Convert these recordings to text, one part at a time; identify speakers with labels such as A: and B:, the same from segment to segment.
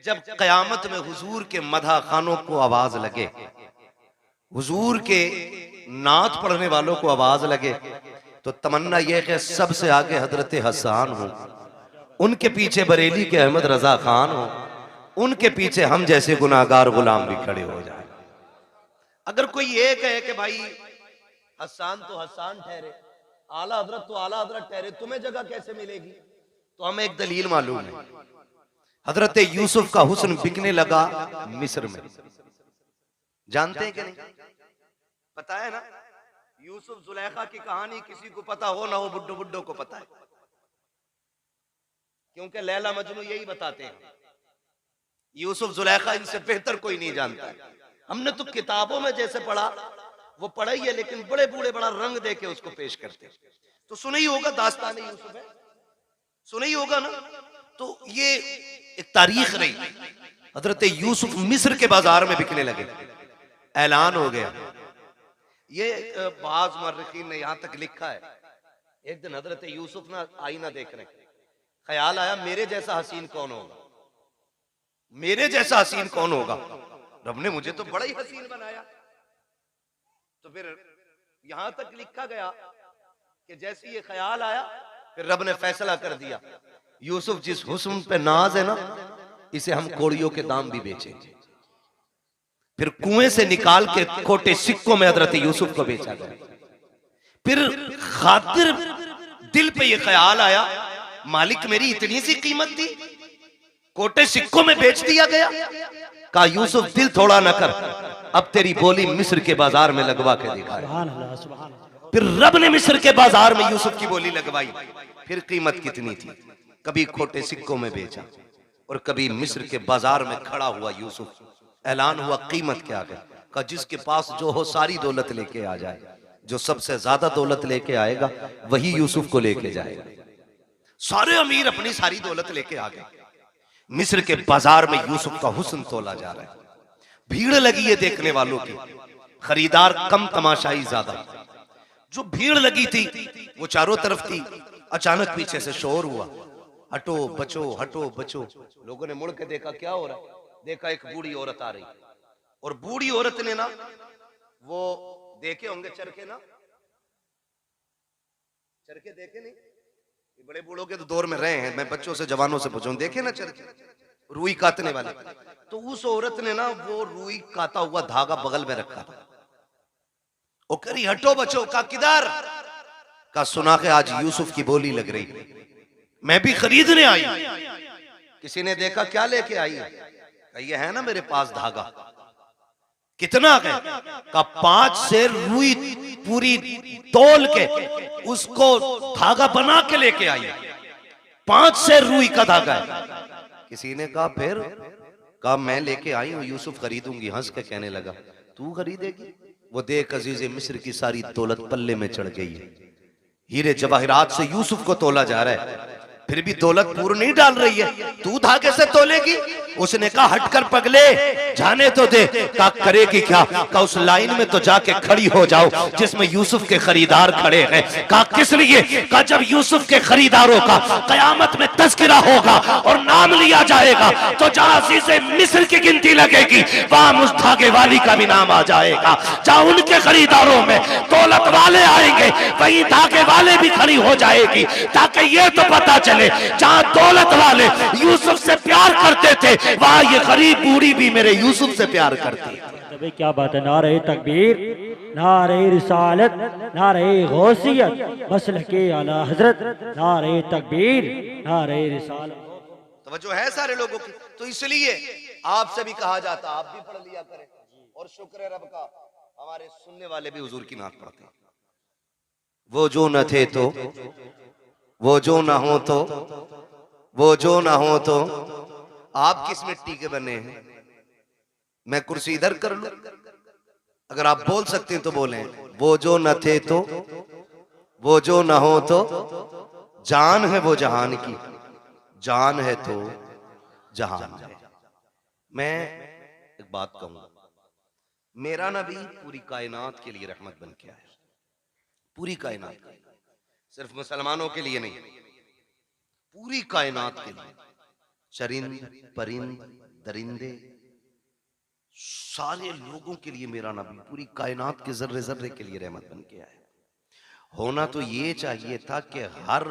A: जब कयामत में हुजूर के मदह खानों को आवाज लगे, हुजूर के नात पढ़ने वालों को आवाज लगे, तो तमन्ना यह कि सबसे आगे हजरत हसन हो, उनके पीछे बरेली के अहमद रजा खान हो, उनके पीछे हम जैसे गुनाहगार गुलाम भी खड़े हो जाए। अगर कोई ये कहे कि भाई हसन तो हसन ठहरे, आला हजरत तो आला हजरत ठहरे, तुम्हें जगह कैसे मिलेगी, तो हमें एक दलील मालूम है। हजरत यूसुफ का हुस्न बिकने लगा मिस्र में, जानते हैं कि नहीं? पता है ना, यूसुफ जुलेखा की कहानी किसी को पता हो ना हो, बुड्ढो बुड्ढो को पता है, क्योंकि लैला मजनू यही बताते हैं। यूसुफ जुलेखा इनसे बेहतर कोई नहीं जानता है। हमने तो किताबों में जैसे पढ़ा वो पढ़ा ही है, लेकिन बड़े बूढ़े बड़ा रंग देके उसको पेश करते हैं। तो सुना ही होगा दास्तान यूसुफ है, सुना ही होगा ना। तो ये एक तारीख रही। हजरत यूसुफ मिस्र के बाजार में बिकने लगे, ऐलान हो गया। ये बाज मर्रखीन ने यहां तक लिखा है, एक दिन हजरत यूसुफ ना आईना देख रहे, ख्याल आया मेरे जैसा हसीन कौन होगा, मेरे जैसा हसीन कौन होगा, रब ने मुझे तो बड़ा ही हसीन बनाया। तो फिर यहां तक लिखा गया कि जैसे ये ख्याल आया, फिर रब ने फैसला कर दिया, यूसुफ जिस हुस्न पे नाज है ना, इसे हम कोड़ियों के दाम भी बेचेंगे। फिर कुएं से निकाल के खोटे सिक्कों में हजरत यूसुफ को बेचा गया। फिर खातिर दिल पे ये ख्याल आया, मालिक मेरी इतनी सी कीमत थी, कोटे सिक्कों में बेच दिया गया। कहा यूसुफ दिल थोड़ा न कर, अब तेरी बोली मिस्र के बाजार में लगवा के दिखाया। फिर रब ने मिस्र के बाजार में यूसुफ की बोली लगवाई। फिर कीमत कितनी थी, कभी खोटे सिक्कों में बेचा और कभी मिस्र के बाजार में खड़ा हुआ यूसुफ। ऐलान हुआ कीमत क्या है, का जिसके पास जो हो सारी दौलत लेके आ जाए, जो सबसे ज्यादा दौलत लेके आएगा वही यूसुफ को लेके जाएगा। सारे अमीर अपनी सारी दौलत लेके आ गए। मिस्र के बाजार में यूसुफ का हुस्न तोला जा रहा है, भीड़ लगी है देखने वालों की, खरीदार कम तमाशाई ज्यादा। जो भीड़ लगी थी वो चारों तरफ थी। अचानक पीछे से शोर हुआ, हटो बचो हटो बचो। लोगों ने मुड़ के देखा क्या हो रहा है, देखा एक बूढ़ी औरत आ रही, और बूढ़ी औरत ने ना, वो देखे होंगे चरखे ना, चरखे देखे नहीं, बड़े बूढ़ों के तो दौर में रहे हैं, मैं बच्चों से जवानों से पूछूं, देखे ना चरखे, रुई काटने वाले। तो उस औरत ने ना वो रुई काटा हुआ धागा बगल में रखा था, वो करी हटो बचो। का किधर, का सुना के आज यूसुफ की बोली लग रही, मैं भी खरीदने आई। किसी ने देखा क्या लेके आई, ये है ना मेरे पास धागा। कितना है, का 5 से रुई पूरी तोल के उसको धागा बना के लेके आई। 5 से रुई का धागा है। किसी ने कहा फिर, कहा मैं लेके आई हूं, यूसुफ खरीदूंगी। हंस के कहने लगा तू खरीदेगी, वो देख अजीज मिस्र की सारी दौलत पल्ले में चढ़ गई है, हीरे जवाहिरात से यूसुफ को तोला जा रहा है, फिर भी दौलत पूरी नहीं डाल रही है, तू धागे से तोलेगी। उसने कहा हटकर पगले, जाने तो दे। का करेगी क्या, का उस लाइन में तो जाके खड़ी हो जाओ जिसमें यूसुफ के खरीदार खड़े हैं। का किस लिए, का जब यूसुफ के खरीदारों का कयामत में तस्करा होगा और नाम लिया जाएगा, तो जहां अजीज़े मिस्र की गिनती लगेगी वहां उस धागे वाली का भी नाम आ जाएगा। जहां उनके खरीदारों में दौलत वाले आएंगे वहीं धागे वाले भी खड़ी हो जाएगी, ताकि ये तो पता चले जहां दौलत वाले यूसुफ से प्यार करते थे वहां ये गरीब बूढ़ी भी मेरे यूसुफ से प्यार करती है।
B: क्या बात है, नारे तकबीर, नारे रिसालत, नारे गौसियत, मसलके आला हजरत, नारे तकबीर, नारे रिसालत।
A: तवज्जो है सारे लोगों की। तो इसलिए आपसे भी कहा जाता आप भी पढ़ लिया करें, और शुक्र है रब का हमारे सुनने वाले भी हुजूर की नात पढ़ते हैं। वो जो न थे तो, वो जो ना हो तो, वो जो ना हो तो, आप किस मिट्टी के बने हैं। मैं कुर्सी इधर कर लूं, अगर आप बोल सकते हैं तो बोलें, वो जो न थे तो, वो जो ना हो तो, जान है वो जहान की, जान है तो जहान है। मैं एक बात कहूंगा, मेरा नबी पूरी कायनात के लिए रहमत बन के आया, पूरी कायनात, सिर्फ मुसलमानों के लिए नहीं, पूरी कायनात के लिए। चरिंद परिंद दरिंदे, सारे लोगों के लिए मेरा नबी पूरी कायनात के जर्रे जर्रे के लिए रहमत बन के आया। होना तो ये चाहिए था कि हर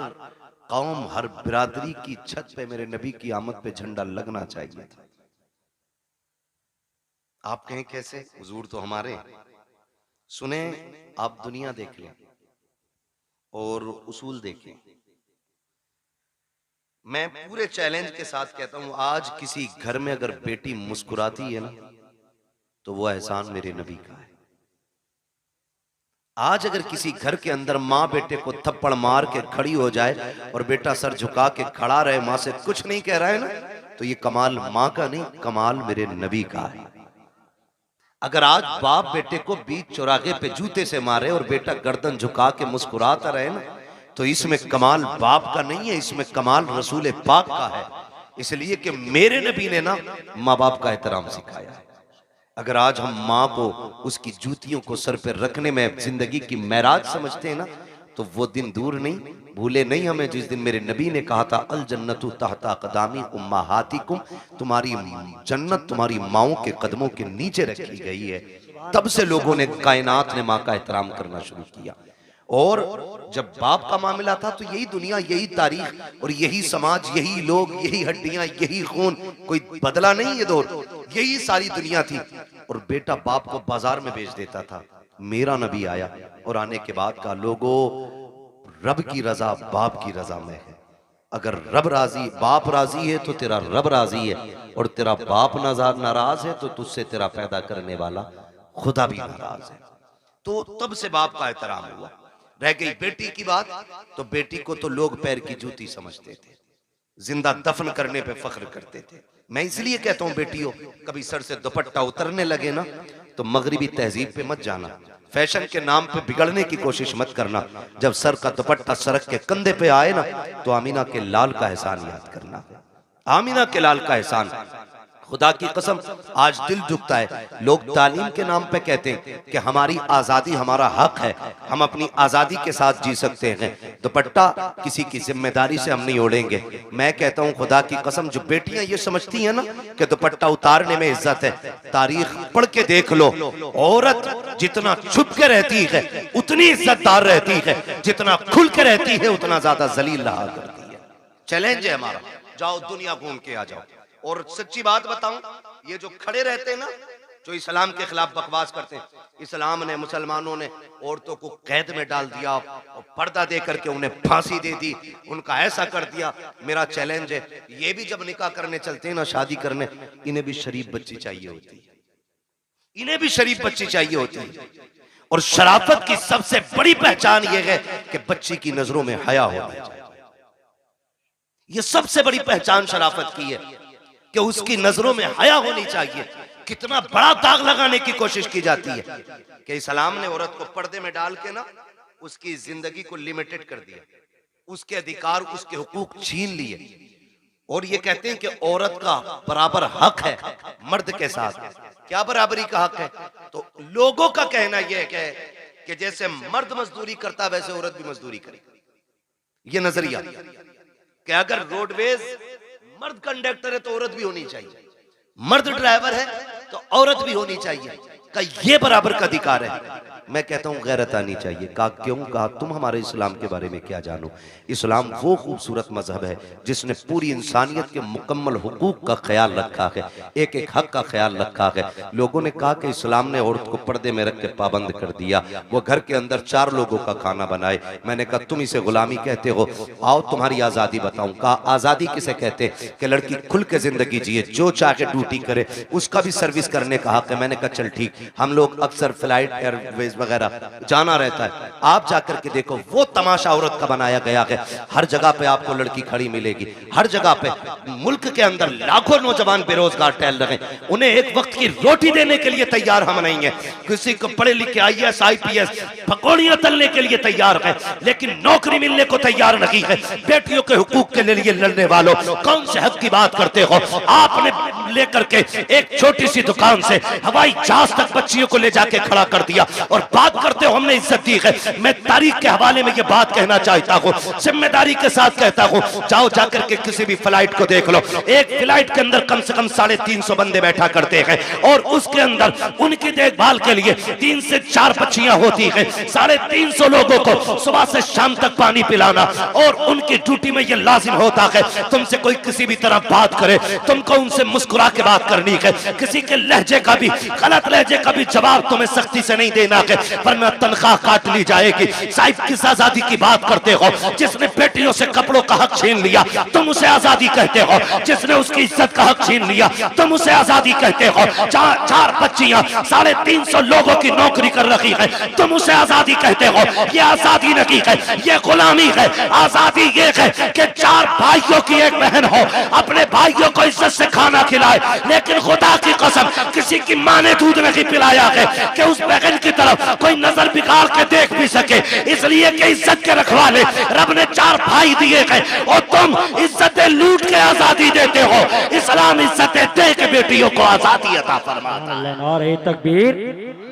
A: कौम, हर बिरादरी की छत पे मेरे नबी की आमद पे झंडा लगना चाहिए था। आप कहें कैसे? हुजूर तो हमारे। सुने, आप दुनिया देख लें और उसूल देखें। मैं पूरे चैलेंज के साथ कहता हूं, आज किसी घर में अगर बेटी मुस्कुराती है ना, तो वो एहसान मेरे नबी का है। आज अगर किसी घर के अंदर माँ बेटे को थप्पड़ मार के खड़ी हो जाए और बेटा सर झुका के खड़ा रहे, माँ से कुछ नहीं कह रहा है ना, तो ये कमाल माँ का नहीं, कमाल मेरे नबी का है। अगर आज बाप बेटे को बीच चौराहे पे जूते से मारे और बेटा गर्दन झुका के मुस्कुराता रहे ना, तो इसमें कमाल बाप का नहीं है, इसमें कमाल रसूल पाक का है। इसलिए कि मेरे नबी ने ना माँ बाप का एहतराम सिखाया है। अगर आज हम माँ को उसकी जूतियों को सर पे रखने में जिंदगी की महराज समझते हैं ना, तो वो दिन दूर नहीं, भूले नहीं हमें जिस दिन मेरे नबी ने कहा था अल जन्नतु तहता कदामी उम्माहातिकुम, तुम्हारी जन्नत तुम्हारी माओं के कदमों के नीचे रखी गई है। तब से लोगों ने, कायनात ने माँ का एहतराम करना शुरू किया। और जब बाप का मामला था तो यही दुनिया, यही तारीख और यही समाज, यही लोग, यही हड्डियां, यही खून, कोई बदला नहीं ये दौर, यही सारी दुनिया थी। और बेटा बाप को बाजार में बेच देता था। मेरा नबी आया और आने के बाद का लोगों, रब की रजा बाप की रजा में है। अगर रब राजी, बाप राजी है तो तेरा रब राजी है, और तेरा बाप नाराज है तो तुझसे तेरा पैदा करने वाला खुदा भी नाराज है। तो तब से बाप का एहतराम हुआ। रह गई बेटी की बात, तो बेटी को तो लोग पैर की जूती समझते थे, जिंदा दफन करने पे फख्र करते थे। मैं इसलिए कहता हूं बेटियों, कभी सर से दुपट्टा उतरने लगे ना, तो मगरिबी तहजीब पे मत जाना, फैशन के नाम पे बिगड़ने की कोशिश मत करना। जब सर का दुपट्टा सरक के कंधे पे आए ना, तो आमीना के लाल का एहसान याद करना, आमीना के लाल का एहसान। खुदा की कसम आज दिल दुखता है, लोग तालीम के नाम पे कहते हैं कि हमारी आजादी हमारा हक है, हम अपनी आजादी के साथ जी सकते हैं, दुपट्टा किसी की जिम्मेदारी से हम नहीं ओढ़ेंगे। मैं कहता हूं खुदा की कसम, जो बेटियां ये समझती हैं ना कि दुपट्टा उतारने में इज्जत है, तारीख पढ़ के देख लो, औरत जितना छुप के रहती है उतनी इज्जतदार रहती है, जितना खुल के रहती है उतना ज्यादा जलील रहा करती है। चैलेंज है हमारा, जाओ दुनिया घूम के आ जाओ। और सच्ची बात बताऊं, ये जो खड़े रहते हैं ना, जो इस्लाम के खिलाफ बकवास करते हैं, इस्लाम ने, मुसलमानों ने औरतों को कैद में डाल दिया और पर्दा दे करके उन्हें फांसी दे दी, उनका ऐसा कर दिया। मेरा चैलेंज है, ये भी जब निकाह करने चलते हैं ना, शादी करने, इन्हें भी शरीफ बच्ची चाहिए होती है, इन्हें भी शरीफ बच्ची चाहिए होती है। और शराफत की सबसे बड़ी पहचान यह है कि बच्ची की नजरों में हया होना चाहिए। यह सबसे बड़ी पहचान शराफत की है कि उसकी नजरों में हया होनी चाहिए। कितना बड़ा दाग लगाने की कोशिश की जाती है कि इस्लाम ने औरत को पर्दे में डाल के ना उसकी जिंदगी को लिमिटेड कर दिया, उसके अधिकार, उसके हुकूक छीन लिए, और ये कहते हैं कि औरत का बराबर हक है मर्द के साथ। क्या बराबरी का हक है? तो लोगों का कहना यह है कि जैसे मर्द मजदूरी करता वैसे औरत भी मजदूरी करे। ये नजरिया कि अगर रोडवेज मर्द कंडक्टर है तो औरत भी होनी चाहिए, मर्द ड्राइवर है तो औरत भी होनी चाहिए, का ये बराबर का अधिकार है। मैं कहता हूं गैरत आनी चाहिए। कहा क्यों? कहा तुम हमारे इस्लाम के बारे में क्या जानो? इस्लाम वो खूबसूरत मजहब है जिसने पूरी इंसानियत के मुकम्मल हुकूक का ख्याल रखा है, एक एक हक का ख्याल रखा है। लोगों ने कहा कि इस्लाम ने औरत को पर्दे में रख के पाबंद कर दिया, वो घर के अंदर 4 लोगों का खाना बनाए। मैंने कहा तुम इसे गुलामी कहते हो, आओ तुम्हारी आजादी बताऊं। कहा आजादी किसे कहते हैं? कि लड़की खुल के जिंदगी जिए, जो चाहे ड्यूटी करे, उसका भी सर्विस करने का हक है। मैंने कहा चल ठीक, हम लोग अक्सर फ्लाइट, एयरवेज वगैरह जाना रहता है, आप जाकर के देखो वो तमाशा औरत का बनाया गया है। हर जगह पे आपको लड़की खड़ी मिलेगी, हर जगह पे। मुल्क के अंदर लाखों नौजवान बेरोजगार टहल रहे हैं, उन्हें एक वक्त की रोटी देने के लिए तैयार हम नहीं है। किसी को पढ़े लिखे IAS IPS पकौड़ियां तलने के लिए तैयार है, लेकिन नौकरी मिलने को तैयार नहीं है। बेटियों के हुकूक के लिए लड़ने वालों, कौन से हक की बात करते हो? आपने लेकर के एक छोटी सी दुकान से हवाई जहाज तक बच्चियों को ले जाके खड़ा कर दिया और बात करते हो हमने इज्जत दी है। मैं तारीख के हवाले में ये बात कहना चाहता हूँ, जिम्मेदारी के साथ कहता हूँ, जाओ जाकर के किसी भी फ्लाइट को देख लो, एक फ्लाइट के अंदर कम से कम 350 350 बंदे बैठा करते हैं और उसके अंदर उनकी देखभाल के लिए 3 से 4 बच्चियां होती हैं। 350 लोगों को सुबह से शाम तक पानी पिलाना, और उनकी ड्यूटी में यह लाजिम होता है तुमसे कोई किसी भी तरह बात करे, तुमको उनसे मुस्कुरा के बात करनी है। किसी के लहजे का भी, गलत लहजे का भी जवाब तुम्हें सख्ती से नहीं देना है, वरना तनख्वाह काट ली जाएगी। साहिब किस आजादी की बात करते हो? जिसने बेटियों से कपड़ों का हक छीन लिया तुम उसे आजादी कहते हो। जिसने उसकी इज्जत का हक छीन लिया तुम उसे आजादी कहते हो। 4 बच्चियां 350 लोगों की नौकरी कर रही है, तुम उसे आजादी कहते हो। यह आजादी नहीं है, यह गुलामी है। आजादी ये है कि 4 भाइयों की एक बहन हो, अपने भाइयों को इज्जत से खाना खिलाए, लेकिन खुदा की कसम किसी की मां ने दूध नहीं पिलाया है कि उस बहन की तरफ कोई नजर बिगाड़ के देख भी सके, इसलिए कि इज्जत के रखवाले रब ने 4 भाई दिए हैं और तुम इज्जतें लूट के आजादी देते हो। इस्लाम इज्जतें दे के बेटियों को आजादी अता फरमाता है।
B: नारे तकबीर,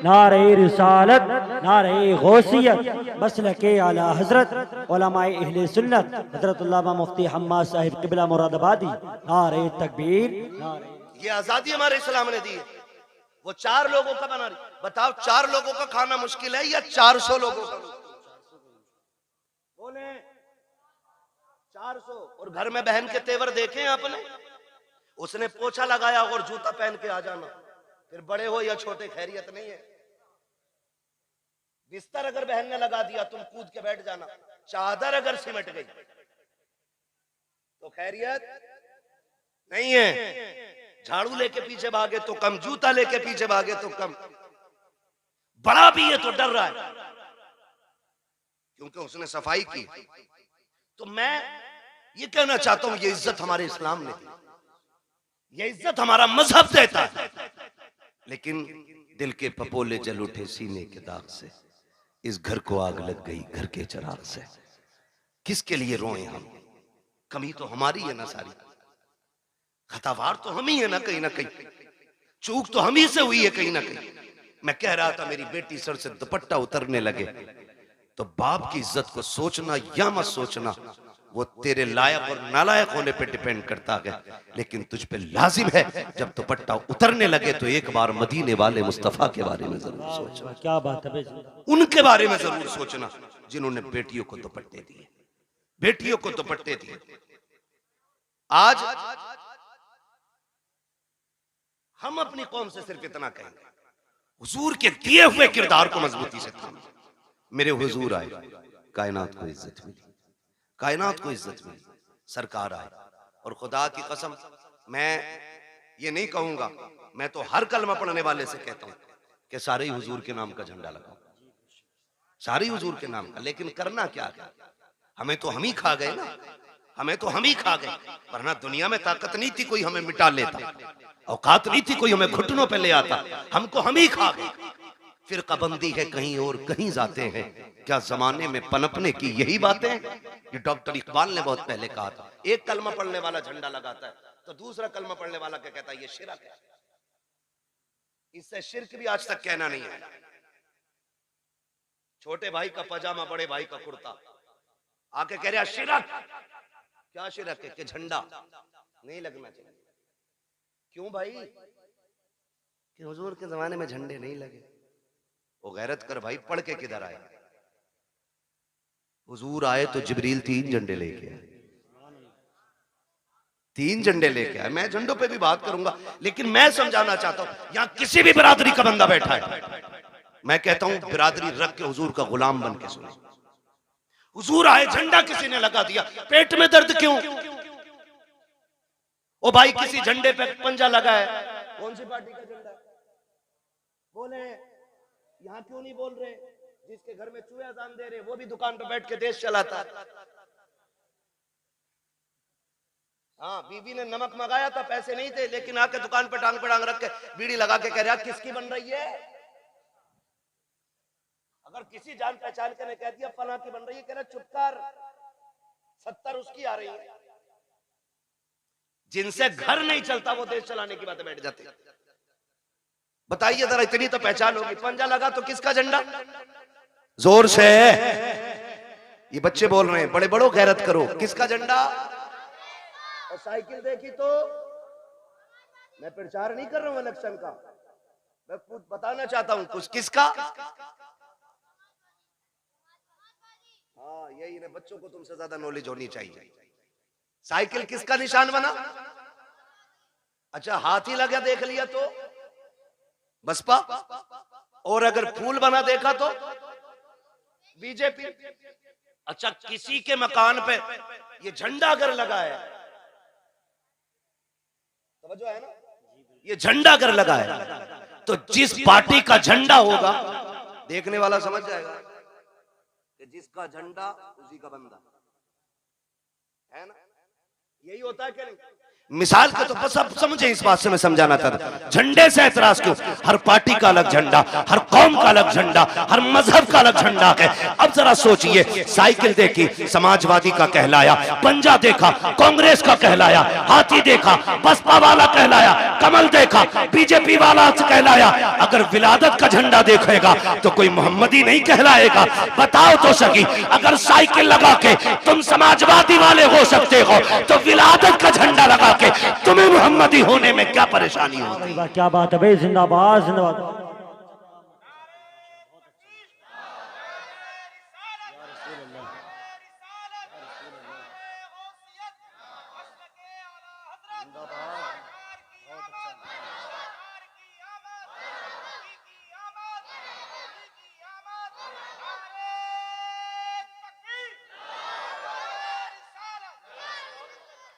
B: नारे रिसालत, नारे गौसियत, मसलके आला हजरत उलमाए अहले सुन्नत हजरत अल्लामा मुफ्ती हम्माद साहिब क़िबला मुरादाबादी। नारे तकबीर, नारे
A: ये आजादी हमारे इस्लाम ने दी है। वो 4 लोगों का बना रही। बताओ 4 लोगों का खाना मुश्किल है या 400 लोगों का? बोले 400। और घर में बहन के तेवर देखे आपने? उसने पोछा लगाया और जूता पहन के आ जाना, फिर बड़े हो या छोटे खैरियत नहीं है। बिस्तर अगर बहन ने लगा दिया तुम कूद के बैठ जाना। चादर अगर सिमट गई तो खैरियत नहीं है। झाड़ू लेके पीछे भागे तो कम, जूता लेके पीछे भागे तो कम। बड़ा भी है तो डर रहा है क्योंकि उसने सफाई की। तो मैं ये कहना चाहता हूं, ये इज्जत हमारे इस्लाम ने दी, ये इज्जत हमारा मजहब देता है। लेकिन दिल के पपोले जल उठे सीने के दाग से, इस घर को आग लग गई घर के चिराग से। किसके लिए रोए हम? कमी तो हमारी है ना सारी, खतावार तो हम ही है ना कहीं, चूक तो हम ही से हुई है कहीं ना कहीं। मैं कह रहा था मेरी बेटी सर से दुपट्टा उतरने लगे तो बाप की इज्जत को सोचना या मत सोचना वो तेरे लायक और नालायक होने पे डिपेंड करता है, लेकिन तुझ पे लाजिम है जब दुपट्टा उतरने लगे तो एक बार मदीने वाले मुस्तफा के बारे में जरूर सोचना।
B: क्या बात है,
A: उनके बारे में जरूर सोचना जिन्होंने बेटियों को दुपट्टे दिए, बेटियों को दुपट्टे दिए। आज हम अपनी कौम से सिर्फ इतना कहेंगे, हुजूर के दिए हुए किरदार को मजबूती से थाम। मेरे हुजूर आए, कायनात को इज्जत मिली, कायनात को इज्जत मिली। सरकार आए और खुदा की कसम मैं ये नहीं कहूंगा, मैं तो हर कलमा पढ़ने वाले से कहता हूं कि सारे ही हुजूर के नाम का झंडा लगाओ, सारे ही हुजूर के नाम का। लेकिन करना क्या है? हमें तो हम ही खा गए ना, हमें तो हम ही खा गए, वरना दुनिया में ताकत नहीं थी कोई हमें मिटा लेता, औकात नहीं थी कोई हमें घुटनों पे ले आता, हमको हम ही खा गए। फिर कबंदी है कहीं और कहीं जाते हैं, क्या जमाने में पनपने की यही बातें? ये डॉक्टर इकबाल ने बहुत पहले कहा था। एक कलमा पढ़ने वाला झंडा लगाता है तो दूसरा कलमा पढ़ने वाला क्या कहता है? ये शिरक है। इससे शिरक भी आज तक कहना नहीं है। छोटे भाई का पजामा, बड़े भाई का कुर्ता, आके कह रहा शिरक। क्या शिरक है? कि झंडा नहीं लगना चाहिए। क्यों भाई? कि हुजूर के जमाने में झंडे नहीं लगे। वो गैरत कर भाई, पढ़ के किधर आए? हुजूर आए तो जिब्रील 3 झंडे लेके आए, 3 झंडे लेके आए। मैं झंडों पे भी बात करूंगा, लेकिन मैं समझाना चाहता हूं यहां किसी भी बिरादरी का बंदा बैठा है, मैं कहता हूं बिरादरी रख के हुजूर का गुलाम बन के सुने। हुजूर आए, झंडा किसी ने लगा दिया, पेट में दर्द क्यों? ओ भाई किसी झंडे पे पंजा लगा है, कौन सी पार्टी का झंडा? बोले यहां क्यों नहीं बोल रहे? जिसके घर में चूहे अजान दे रहे वो भी दुकान पे बैठ के देश चलाता। हाँ, बीवी ने नमक मंगाया था, पैसे नहीं थे, लेकिन आके दुकान पे टांग रख के बीड़ी लगा के कह रहा किसकी बन रही है? अगर किसी जान पहचान के ने कह दिया फला की बन रही है, कह रहा चुप कर, 70 उसकी आ रही है। जिनसे घर नहीं चलता वो देश चलाने की बातें बैठ जाते। बताइए जरा, इतनी तो पहचान होगी। पंजा लगा तो किसका झंडा? जोर से ये बच्चे बोल रहे हैं, बड़े बड़ो गैरत करो, किसका झंडा? और साइकिल देखी तो मैं प्रचार नहीं कर रहा हूं इलेक्शन का, मैं खुद बताना चाहता हूं कुछ। किसका? हाँ, यही ना, बच्चों को तुमसे ज्यादा नॉलेज होनी चाहिए। साइकिल किसका निशान बना? अच्छा, हाथी लगा देख लिया तो बसपा, और अगर फूल बना देखा तो बीजेपी। अच्छा, किसी के मकान पे ये झंडा अगर लगा है, समझो है ना, ये झंडा अगर लगा है तो जिस पार्टी का झंडा होगा देखने वाला समझ जाएगा कि जिसका झंडा उसी का बंदा है ना। यही होता है क्या नहीं? मिसाल के तो बस आप समझे, इस बात से मैं समझाना चाहता हूं। झंडे से एतराज क्यों? हर पार्टी का अलग झंडा, हर कौम का अलग झंडा, हर मजहब का अलग झंडा है। अब जरा सोचिए, साइकिल देखी समाजवादी का कहलाया, पंजा देखा कांग्रेस का कहलाया, हाथी देखा बसपा वाला कहलाया, कमल देखा बीजेपी वाला कहलाया। अगर विलादत का झंडा देखेगा तो कोई मोहम्मदी नहीं कहलाएगा। बताओ तो सही, अगर साइकिल लगा के तुम समाजवादी वाले हो सकते हो तो विलादत का झंडा लगा के तुम्हें मोहम्मदी होने में क्या परेशानी होती?
B: क्या बात है भाई, जिंदाबाद जिंदाबाद।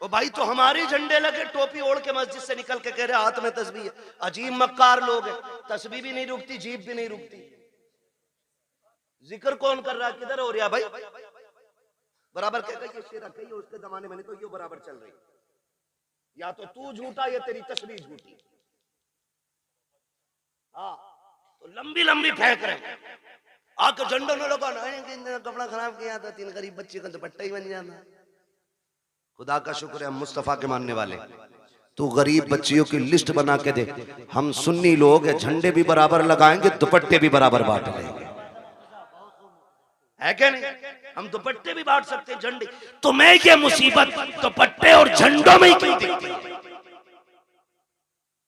A: ओ भाई, तो हमारे झंडे लगे, टोपी ओढ़ के मस्जिद से निकल के कह रहे हाथ में तस्बीह है। अजीब मक्कार लोग हैं, तस्बीह भी नहीं रुकती, जीभ भी नहीं रुकती। जिक्र कौन कर रहा है, किधर हो रहा भाई? बराबर कह कहिए, शेरा कहिए, उसके जमाने में नहीं तो ये बराबर चल रही। या तो तू झूठा या तेरी तस्बीह झूठी। हाँ, तो लंबी लंबी फेंक रहे, आके झंडों में लोग कपड़ा खराब किया था, 3 गरीब बच्चे का दुपट्टा ही बन जाना। खुदा का शुक्र है हम मुस्तफा के मानने वाले। तू गरीब बच्चियों की लिस्ट बना के दे, हम सुन्नी लोग हैं, झंडे भी बराबर लगाएंगे, दुपट्टे भी बराबर बांट लेंगे, है क्या नहीं? हम दुपट्टे भी बांट सकते हैं, झंडे। तुम्हें ये मुसीबत दुपट्टे और झंडों में ही क्यों दिखती?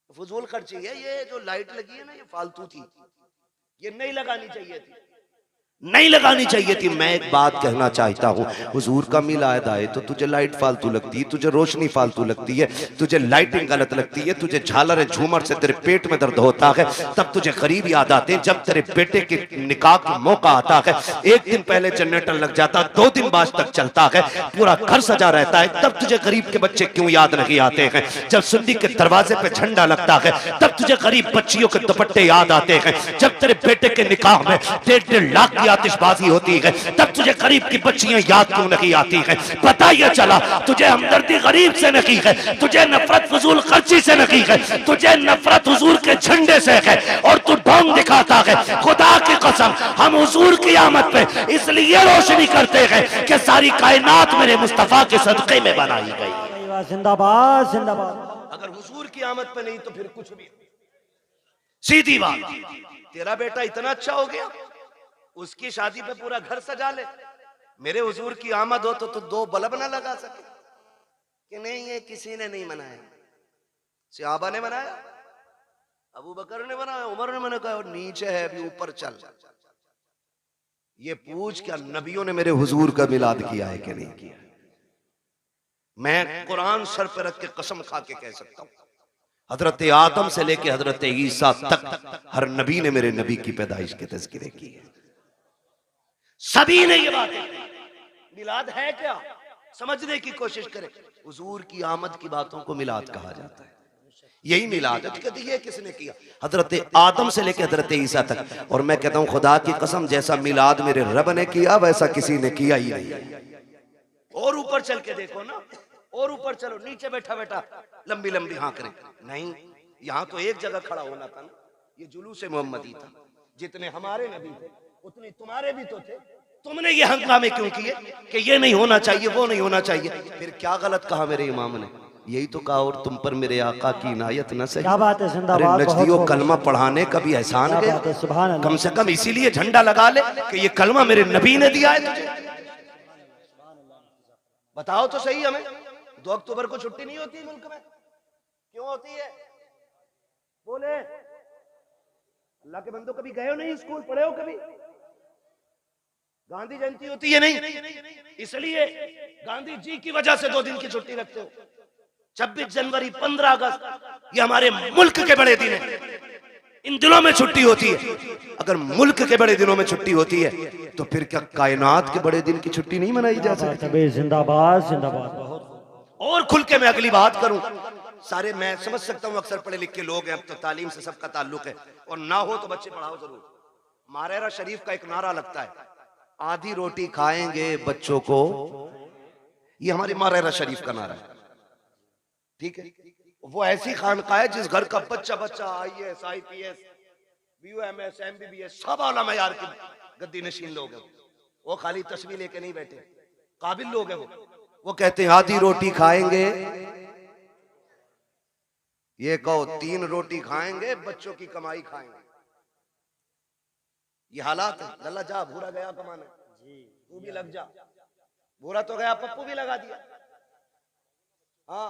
A: फजूल खर्ची है। ये जो लाइट लगी है ना, ये फालतू थी, ये नहीं लगानी चाहिए थी, नहीं लगानी चाहिए थी। मैं एक बात कहना चाहता हूँ, हुजूर का मिलाद आए तो तुझे लाइट फालतू लगती है, तुझे रोशनी फालतू लगती है, तुझे लाइटिंग गलत लगती है, तुझे झालर झूमर से तेरे पेट में दर्द होता है, तब तुझे गरीब याद आते हैं। जब तेरे बेटे के निकाह का मौका आता है, एक दिन पहले जनरेटर लग जाता, 2 दिन बाद तक चलता है, पूरा घर सजा रहता है, तब तुझे गरीब के बच्चे क्यों याद नहीं आते हैं? जब सुन्नी के दरवाजे पे झंडा लगता है, तब तुझे गरीब बच्चियों के दुपट्टे याद आते हैं। जब तेरे बेटे के निकाह में 1.5 लाख की आतिशबाजी होती है, तब तुझे गरीब की बच्चियां याद क्यों नहीं आती हैं? पता ये चला, तुझे हमदर्दी गरीब से नहीं है, तुझे नफरत फजूल खर्ची से नहीं है, तुझे नफरत हुजूर के झंडे से है, और तू ढोंग दिखाता है। खुदा की कसम, हम हुजूर की आमद पे इसलिए रोशनी करते हैं कि सारी कायनात मेरे मुस्तफा के सदक़े में बनाई गई।
B: जिंदाबाद जिंदाबाद।
A: अगर हुजूर की आमद पे नहीं तो फिर कुछ भी। सीधी बात, तेरा बेटा इतना अच्छा हो गया, उसकी शादी पे पूरा घर सजा ले, मेरे हुजूर की आमद हो तो 2 बल्ब ना लगा सके कि नहीं ये किसी ने नहीं मनाया, सहाबा ने मनाया, अबू बकर ने बनाया, उमर ने मना, कहा नीचे है अभी ऊपर चल। ये पूछ क्या नबियों ने मेरे हुजूर का मिलाद किया है कि नहीं किया? मैं कुरान सर पे रख के कसम खा के कह सकता हूं, हजरत आदम से लेके हजरत ईसा तक हर नबी ने मेरे नबी की पैदाइश के तज़किरे की है। सभी ने ये बात मिलाद है क्या समझने की कोशिश करें। हुजूर की आमद की बातों को मिलाद कहा जाता है, यही मिलाद है। कहते ये किसने किया? हजरत आदम से लेकर हजरत ईसा तक। और मैं कहता हूं खुदा की कसम, जैसा मिलाद मेरे रब ने किया वैसा किसी ने किया ही नहीं। और ऊपर चल के देखो ना, और ऊपर चलो, नीचे बैठा बैठा लंबी लंबी हाँ करें नहीं, यहाँ तो एक जगह खड़ा होना था ना। ये जुलूस मोहम्मदी था, जितने हमारे नबी थे उतने तुम्हारे भी तो थे। तुमने ये हंगामे क्यों किए कि ये नहीं होना चाहिए, वो नहीं होना चाहिए? फिर क्या गलत कहा मेरे इमाम ने? यही तो कहा, और तुम पर मेरे आका की इनायत न सही।
B: क्या बात है, जिंदाबाद।
A: नजदियों कलमा पढ़ाने का भी एहसान गया, कम से कम इसीलिए झंडा लगा ले कि ये कलमा मेरे नबी ने दिया है तुझे। बताओ तो सही हमें, 2 अक्टूबर को छुट्टी नहीं होती मुल्क में? क्यों होती है? अल्लाह के बंदो कभी गए हो नहीं स्कूल, पढ़े हो कभी? गांधी जयंती होती है नहीं, इसलिए गांधी जी की वजह से 2 दिन की छुट्टी रखते हो। 26 जनवरी, 15 अगस्त ये हमारे मुल्क के बड़े दिन है, इन दिनों में छुट्टी होती है। अगर मुल्क के बड़े दिनों में छुट्टी होती है तो फिर क्या कायनात के बड़े दिन की छुट्टी नहीं मनाई जा सकती?
B: जिंदाबाद जिंदाबाद। बहुत
A: और खुल के मैं अगली बात करूं, सारे मैं समझ सकता हूं अक्सर पढ़े लिखे लोग हैं, अब तो तालीम से सबका ताल्लुक है, और ना हो तो बच्चे पढ़ाओ जरूर। मारेरा शरीफ का एक नारा लगता है, आधी रोटी खाएंगे बच्चों को, ये हमारी मारेरा शरीफ का नारा है, ठीक है? वो ऐसी खानका है जिस घर का बच्चा बच्चा IAS IPS BUMS MBBS सब आला मयार के गद्दी नशीन लोग हैं। वो खाली तस्वीर लेके नहीं बैठे, काबिल लोग हैं वो कहते हैं आधी रोटी खाएंगे, ये कहो 3 रोटी खाएंगे, बच्चों की कमाई खाएंगे। ये हालात है। लल्ला जा, भूरा गया कमाने, तू भी लग जा। भूरा तो गया, पप्पू भी लगा दिया। हाँ,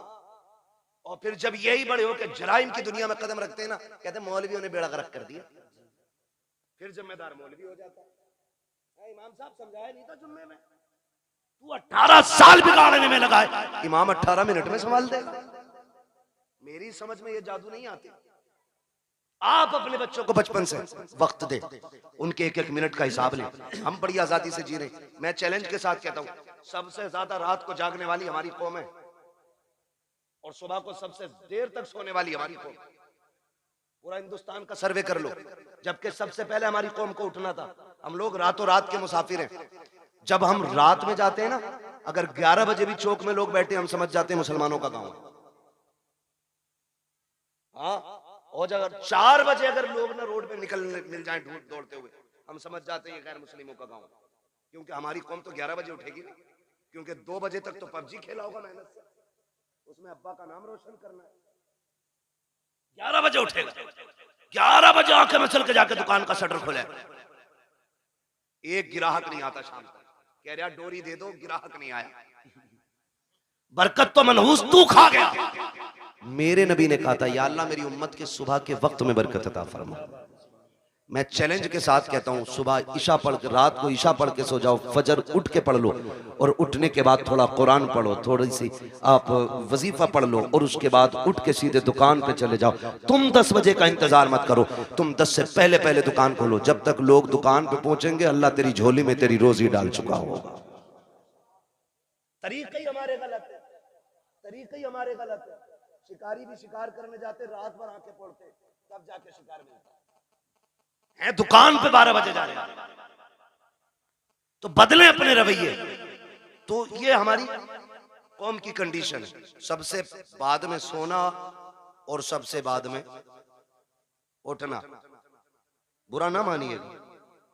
A: और फिर जब यही बड़े होकर जराइम की दुनिया में कदम रखते हैं ना, कहते हैं मौलवियों ने बेड़ा गर्क कर दिया। फिर जिम्मेदार मौलवी हो जाता है। इमाम साहब समझाया नहीं था जुम्मे में, तू 18 साल बिगाड़ने में लगा है, इमाम 18 मिनट में संभाल देगा। मेरी समझ में ये जादू नहीं आती। आप अपने बच्चों को बचपन से वक्त दे, उनके 1-1 मिनट का हिसाब लें। हम बड़ी आजादी से जी रहे। मैं चैलेंज के साथ कहता हूं, सबसे ज्यादा रात को जागने वाली हमारी कौम है, और सुबह को सबसे देर तक सोने वाली हमारी कौम। पूरा हिंदुस्तान का सर्वे कर लो, जबकि सबसे पहले हमारी कौम को उठना था। हम लोग रातों रात के मुसाफिर हैं। जब हम रात में जाते हैं ना, अगर 11 बजे भी चौक में लोग बैठे, हम समझ जाते हैं मुसलमानों का गांव है। हाँ, और अगर 4 बजे अगर लोग ना रोड पे निकल मिल जाएं दौड़ते हुए, हम समझ जाते हैं ये गैर मुस्लिमों का गांव है। क्योंकि हमारी कौम तो 11 बजे उठेगी नहीं, क्योंकि 2 बजे तक तो पबजी खेला होगा मेहनत से, उसमें अब्बा का नाम रोशन करना है। 11 बजे उठेगा, 11 बजे आंखें में चल के जाके दुकान का शटर खोले, एक गिराहक नहीं आता शाम तक, कह रहा डोरी दे दो, गिराहक नहीं आया। बरकत तो मनहूस तू खा गया। मेरे नबी ने कहा था, या अल्लाह मेरी उम्मत के सुबह के वक्त में बरकत अता फरमा। मैं चैलेंज के साथ कहता हूं, सुबह ईशा पढ़ के, रात को ईशा पढ़ के सो जाओ, फजर उठ के पढ़ लो, और उठने के बाद थोड़ा कुरान पढ़ो, थोड़ी सी आप वजीफा पढ़ लो, और उसके बाद उठ के सीधे दुकान पे चले जाओ। तुम 10 बजे का इंतजार मत करो, तुम 10 से पहले पहले दुकान खोलो। जब तक लोग दुकान पे पहुंचेंगे, अल्लाह तेरी झोली में तेरी रोजी डाल चुका होगा। तरीका ही हमारे गलत है, तरीका ही हमारे गलत है। शिकारी भी शिकार करने जाते, रात भर आंखें फोड़ते, तब जाके शिकार मिलता है। दुकान पे 12 बजे जा रहे हैं, तो बदलें अपने रवैये। तो ये हमारी कौम की कंडीशन है। सबसे बाद में सोना और सबसे बाद में उठना। बुरा ना मानिएगा,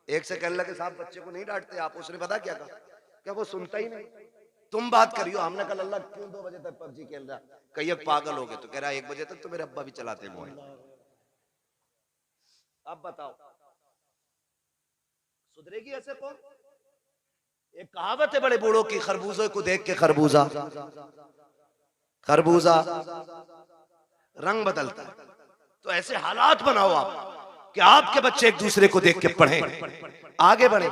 A: एक से कहने लगे साहब बच्चे को नहीं डांटते आप, उसने पता क्या कहा, क्या वो सुनता ही नहीं। तुम बात करियो, हमने कहा अल्लाह क्यों 2 बजे तक पबजी खेल रहा, कहीं पागल हो गए, तो कह रहा 1 बजे तक तो मेरे अब्बा भी चलाते मोबाइल। अब बताओ सुधरेगी ऐसे कौन? एक कहावत है बड़े बूढ़ों की, खरबूजे को देख के खरबूजा खरबूजा रंग बदलता है। तो ऐसे हालात बनाओ आप कि आपके बच्चे एक दूसरे को देख के पढ़ें, आगे बढ़े।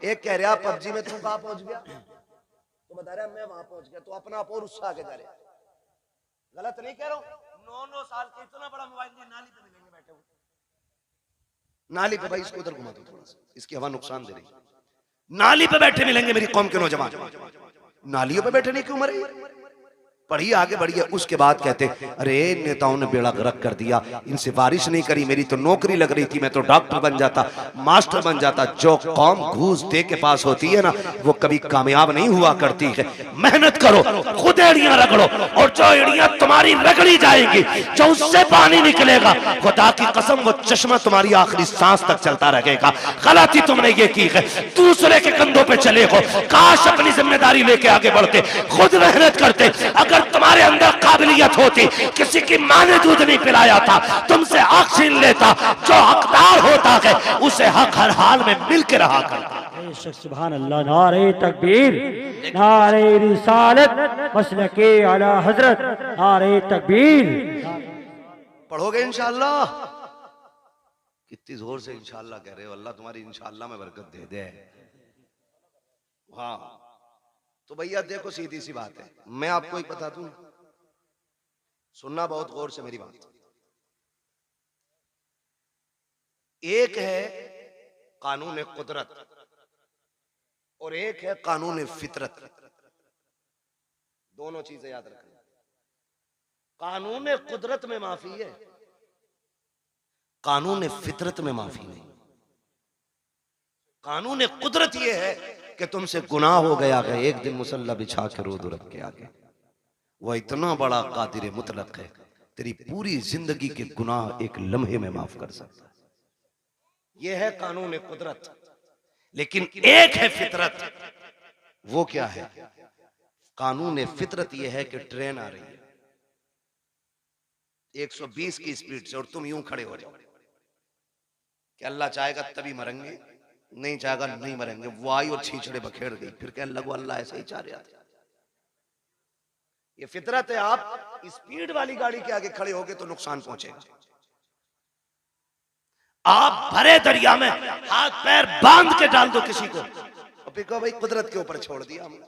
A: एक कह रहा पबजी में तू कहां पहुंच गया, तो बता रहा मैं वहां पहुंच गया, तो अपना आप और उससे आगे जा रहे। गलत नहीं कह रहा हूं। 9-9 साल के इतना बड़ा मोबाइल लिए नाली पे मिलेंगे बैठे हुए, नाली पे। भाई इसको उधर घुमा दो थोड़ा सा, इसकी हवा नुकसान दे रही। नाली पे बैठे मिलेंगे मेरी कौम के नौजवान। नालियों पे बैठने की उम्र है, पढ़िए आगे बढ़िए। उसके बाद कहते अरे नेताओं ने बेड़ा गर्क कर दिया, इनसे बारिश नहीं करी, मेरी तो नौकरी लग रही थी, मैं तो डॉक्टर बन जाता, मास्टर बन जाता। जो कौम घूस दे के पास होती है ना, वो कभी कामयाब नहीं हुआ करती है। मेहनत करो, खुद एड़ियां रगड़ो, और जो एड़ियां तुम्हारी रगड़ी जाएंगी, जो उससे पानी निकलेगा, खुदा की कसम वो चश्मा तुम्हारी आखिरी सांस तक चलता रहेगा। गलती तुमने ये की है, दूसरे के कंधों पे चले हो। काश अपनी जिम्मेदारी लेके आगे बढ़ते, खुद मेहनत करते। अगर तुम्हारे अंदर काबिलियत होती, किसी की मां ने दूध नहीं पिलाया था, तुमसे हक छीन लेता। जो हकदार होता है उसे हक हर हाल में मिल के रहा करता।
B: सुभान अल्लाह। नारे तकबीर, नारे रिसालत, मसलके आला हजरत, नारे तकबीर।
A: पढ़ोगे इंशाअल्लाह। कितनी जोर से इंशाअल्लाह कह रहे हो, अल्लाह तुम्हारी इंशाअल्लाह में बरकत दे दे। हाँ तो भैया देखो सीधी सी बात है, मैं आपको एक बता दूं, सुनना बहुत गौर से मेरी बात। एक है कानून कुदरत और एक है कानून फितरत। दोनों चीजें याद रखना। कानून कुदरत में माफी है, कानून फितरत में माफी नहीं। कानून कुदरत यह है कि तुमसे गुनाह हो गया है, एक दिन मुसल्ला बिछा के रो दो रब के आगे। वह इतना बड़ा कादिर मुतलक है, तेरी पूरी जिंदगी के गुनाह एक लम्हे में माफ कर सकता है। यह है कानून कुदरत। लेकिन एक है फितरत। वो क्या है? कानून फितरत यह है कि ट्रेन आ रही है 120 की स्पीड से और तुम यूं खड़े हो जाओ कि अल्लाह चाहेगा तभी मरेंगे, नहीं चाहेगा नहीं मरेंगे। वो आई और छीछड़े बखेड़ गई, फिर कहने लगो अल्लाह ऐसे ही चाह रहा था। ये फितरत है। आप स्पीड वाली गाड़ी के आगे खड़े होगे तो नुकसान पहुंचेगा। आप भरे दरिया में हाथ पैर बांध के डाल दो किसी को, और फिर कहो भाई कुदरत के ऊपर छोड़ दिया हमने।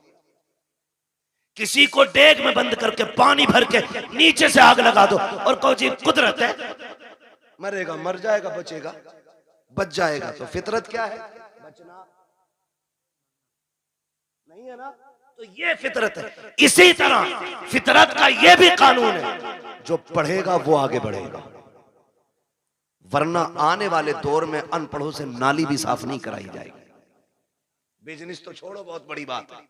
A: किसी को डेग में बंद करके पानी भर के नीचे से आग लगा दो और कहो जी कुदरत है, मरेगा मर जाएगा, बचेगा बच जाएगा। तो फितरत क्या है? बचना नहीं है ना, तो ये फितरत है। इसी तरह फितरत का ये भी कानून है, जो पढ़ेगा वो आगे बढ़ेगा, वरना आने वाले दौर में अनपढ़ों से नाली भी साफ नहीं कराई जाएगी। बिजनेस तो छोड़ो, बहुत बड़ी बात है,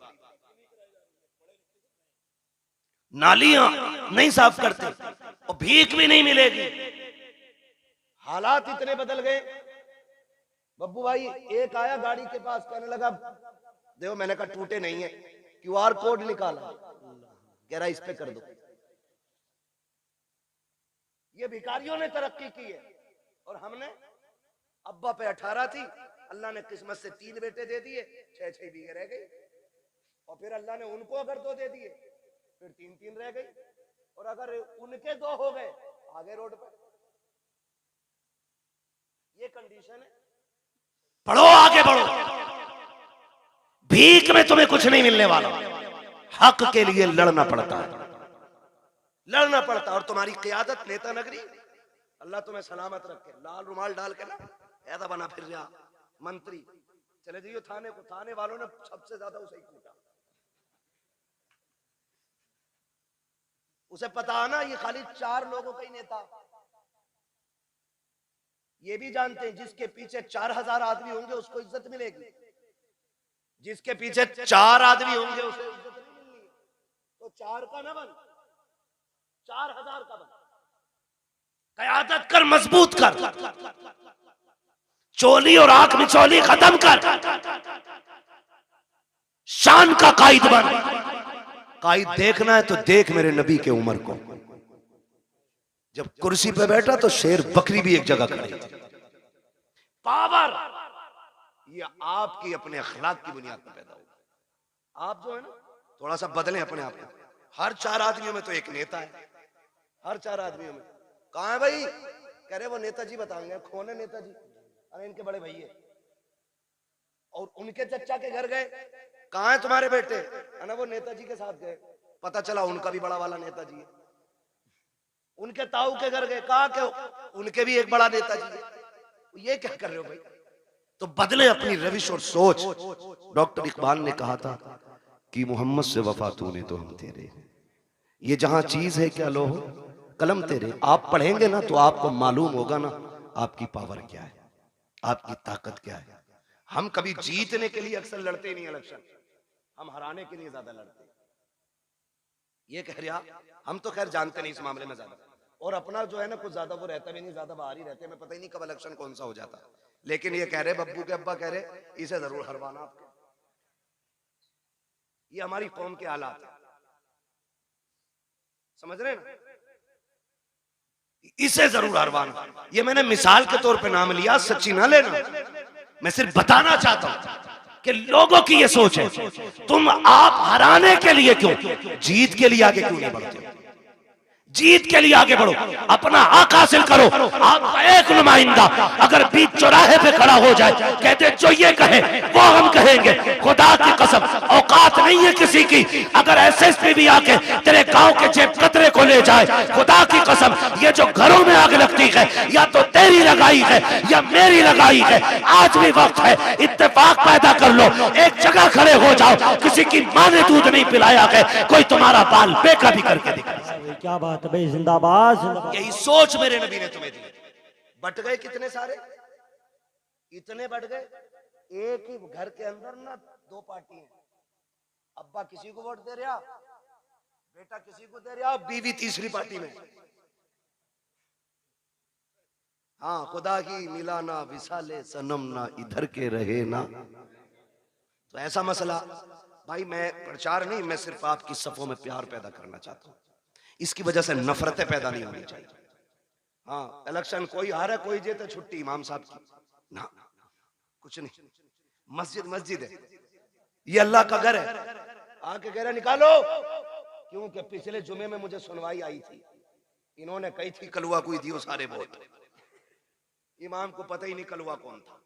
A: नालियां नहीं साफ करते और भीख भी नहीं मिलेगी। हालात इतने बदल गए। बब्बू भाई एक आया गाड़ी के पास, कहने लगा देखो, मैंने कहा टूटे नहीं है, QR कोड निकाला, कह रहा इस पे कर दो। ये भिखारियों ने तरक्की की है और हमने, अब्बा पे 18 थी, अल्लाह ने किस्मत से 3 बेटे दे दिए, 6-6 बीघे रह गई। और फिर अल्लाह ने उनको अगर 2 दे दिए, फिर 3-3 रह गई। और अगर उनके 2 हो गए, आगे रोड पे। ये कंडीशन है। पढ़ो, आगे बढ़ो। भीख में तुम्हें कुछ नहीं मिलने वाला, हक के लिए लड़ना पड़ता है, लड़ना पड़ता है। और तुम्हारी क़ियादत नेता नगरी, अल्लाह तुम्हें सलामत रखे, लाल रुमाल डाल के ना ऐसा बना फिर रहा मंत्री, चले जाइए थाने को, थाने वालों ने सबसे ज्यादा उसे ही कूटा। उसे पता ना ये खाली 4 लोगों का ही नेता। ये भी जानते हैं जिसके पीछे 4000 आदमी होंगे उसको इज्जत मिलेगी, जिसके पीछे 4 आदमी होंगे उसे इज्जत नहीं मिलनी। तो 4 का ना बन, 4000 का बन। क़यादत कर, मजबूत कर, चोली और आंख में चोली खत्म कर, शान का कायद बन। कायद देखना है तो देख मेरे नबी के उमर को, जब कुर्सी पे बैठा तो शेर बकरी भी एक जगह खड़ी थी। पावर ये आपकी अपने अखलाक की बुनियाद पर पैदा होगा। आप जो है ना थोड़ा सा बदलें अपने आप को। हर 4 आदमियों में तो एक नेता है, हर 4 आदमियों में। कहाँ है भाई? कह रहे वो नेताजी बताएंगे। कौन है नेताजी? अरे इनके बड़े भैया। और उनके चचा के घर गए, कहाँ है तुम्हारे बेटे? अरे वो नेताजी के साथ गए, पता चला उनका भी बड़ा वाला नेताजी है। उनके ताऊ के घर गए, कहा के उनके भी एक बड़ा नेताजी है। ये क्या कर रहे हो भाई? तो बदले अपनी रविश और सोच। डॉक्टर इकबाल ने कहा था कि मोहम्मद से वफा तूने तो हम तेरे, ये जहां चीज है क्या लो कलम तेरे। आप पढ़ेंगे ना तो आपको मालूम होगा ना आपकी पावर क्या है, आपकी ताकत क्या है। हम कभी जीतने के लिए अक्सर लड़ते नहीं इलेक्शन, हम हराने के लिए ज्यादा लड़ते हैं। ये कह रहा, हम तो खैर जानते नहीं इस मामले में ज्यादा, और अपना जो है ना कुछ ज्यादा वो रहता भी नहीं, ज्यादा बाहर ही रहते हैं। मैं पता ही नहीं कब इलेक्शन कौन सा हो जाता। लेकिन ये कह रहे बब्बू के अब्बा कह रहे इसे जरूर हरवाना आपके। ये हमारी कौम के हालात है, समझ रहे ना? इसे जरूर हरवाना। ये मैंने मिसाल के तौर पे नाम लिया, सच्ची ना लेना। मैं सिर्फ बताना चाहता हूं कि लोगों की ये सोच है, तुम आप हराने के लिए क्यों, जीत के लिए आगे क्यों नहीं बढ़ते?
C: जीत के लिए आगे बढ़ो, अपना हक हासिल करो। आपका एक नुमाइंदा अगर बीच चौराहे पे खड़ा हो जाए, कहते जो ये कहे वो हम कहेंगे, खुदा की कसम औकात नहीं है किसी की। अगर एसएसपी भी आके तेरे गांव के जेब कतरे को ले जाए, खुदा की कसम ये जो घरों में आग लगती है या तो तेरी लगाई है या मेरी लगाई है। आज भी वक्त है, इत्तेफाक पैदा कर लो, एक जगह खड़े हो जाओ। किसी की माँ ने दूध नहीं पिलाया है, कोई तुम्हारा बाल बेका भी करके दिखा।
B: क्या बात है भाई, जिंदाबाद जिंदाबाद।
A: यही सोच मेरे नबी ने तुम्हें दी। बट गए कितने सारे, इतने बढ़ गए। एक ही घर के अंदर ना दो पार्टी हैं, अब्बा किसी को वोट दे रहा, बेटा किसी को दे रहा, बीवी तीसरी पार्टी में। हाँ, खुदा की मिला ना विसाले सनम ना इधर के रहे ना। तो ऐसा मसला भाई, मैं प्रचार नहीं, मैं सिर्फ आपकी सफों में प्यार पैदा करना चाहता हूं। इसकी वजह से नफरतें पैदा नहीं होनी चाहिए। हाँ, इलेक्शन कोई हारे कोई जीते, छुट्टी इमाम साहब की ना, कुछ नहीं। मस्जिद मस्जिद है, ये अल्लाह का घर है। आके कह रहे निकालो, क्योंकि पिछले जुमे में मुझे सुनवाई आई थी, इन्होंने कही थी कलवा कोई दियो सारे वोट। इमाम को पता ही नहीं कलवा कौन था,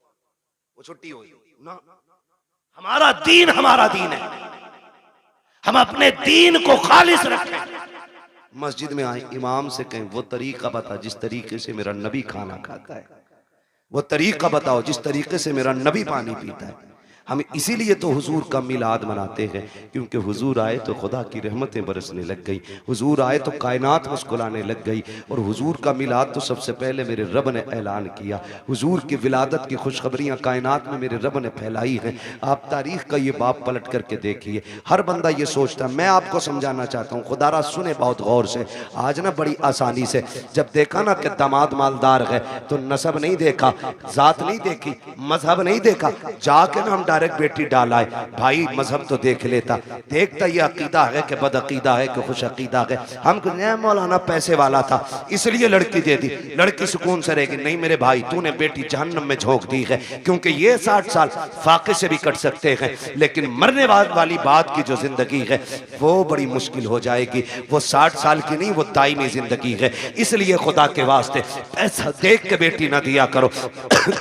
A: वो छुट्टी हुई ना।
C: हमारा दीन है, हम अपने दीन को खालिस रखें।
A: मस्जिद में आए, इमाम से कहें वो तरीका बता जिस तरीके से मेरा नबी खाना खाता है, वो तरीका बताओ जिस तरीके से मेरा नबी पानी पीता है। हम इसीलिए तो हुजूर का मिलाद मनाते हैं, क्योंकि हुजूर आए तो खुदा की रहमतें बरसने लग गई, हुजूर आए तो कायनात मुस्कुराने लग गई। और हुजूर का मिलाद तो सबसे पहले मेरे रब ने ऐलान किया। हुजूर की विलादत की खुशखबरियां कायनात में मेरे रब ने फैलाई हैं। आप तारीख का ये बाब पलट करके देखिए, हर बंदा ये सोचता, मैं आपको समझाना चाहता हूँ, खुदारा सुने बहुत गौर से। आज ना बड़ी आसानी से जब देखा ना कि दामाद मालदार है तो नसब नहीं देखा, जात नहीं देखी, मजहब नहीं देखा, जाके ना हम डायरेक्ट बेटी डाल आए। भाई मजहब तो देख लेता, देखता ये अकीदा है कि बद अकीदा है कि खुश अकीदा है। हम मौलाना पैसे वाला था इसलिए लड़की दे दी, लड़की सुकून से रहेगी। नहीं मेरे भाई, तूने बेटी जहन्नम में झोंक दी है, क्योंकि ये 60 साल फाके से भी कट सकते हैं, लेकिन मरने वाली बात की जो जिंदगी है वो बड़ी मुश्किल हो जाएगी। वो 60 साल की नहीं, वो दायमी जिंदगी है। इसलिए खुदा के वास्ते पैसा देख के बेटी ना दिया करो,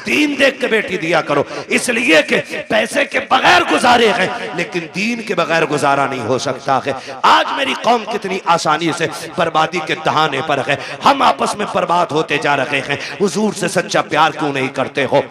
A: दीन देख के बेटी दिया करो। इसलिए कि पैसे के बगैर गुजारे हैं, लेकिन दीन के बगैर गुजारा नहीं हो सकता है। आज मेरी कौम कितनी आसानी से बर्बादी के दहाने पर है, हम आपस में बर्बाद होते जा रहे हैं। हुजूर से सच्चा प्यार क्यों नहीं करते हो?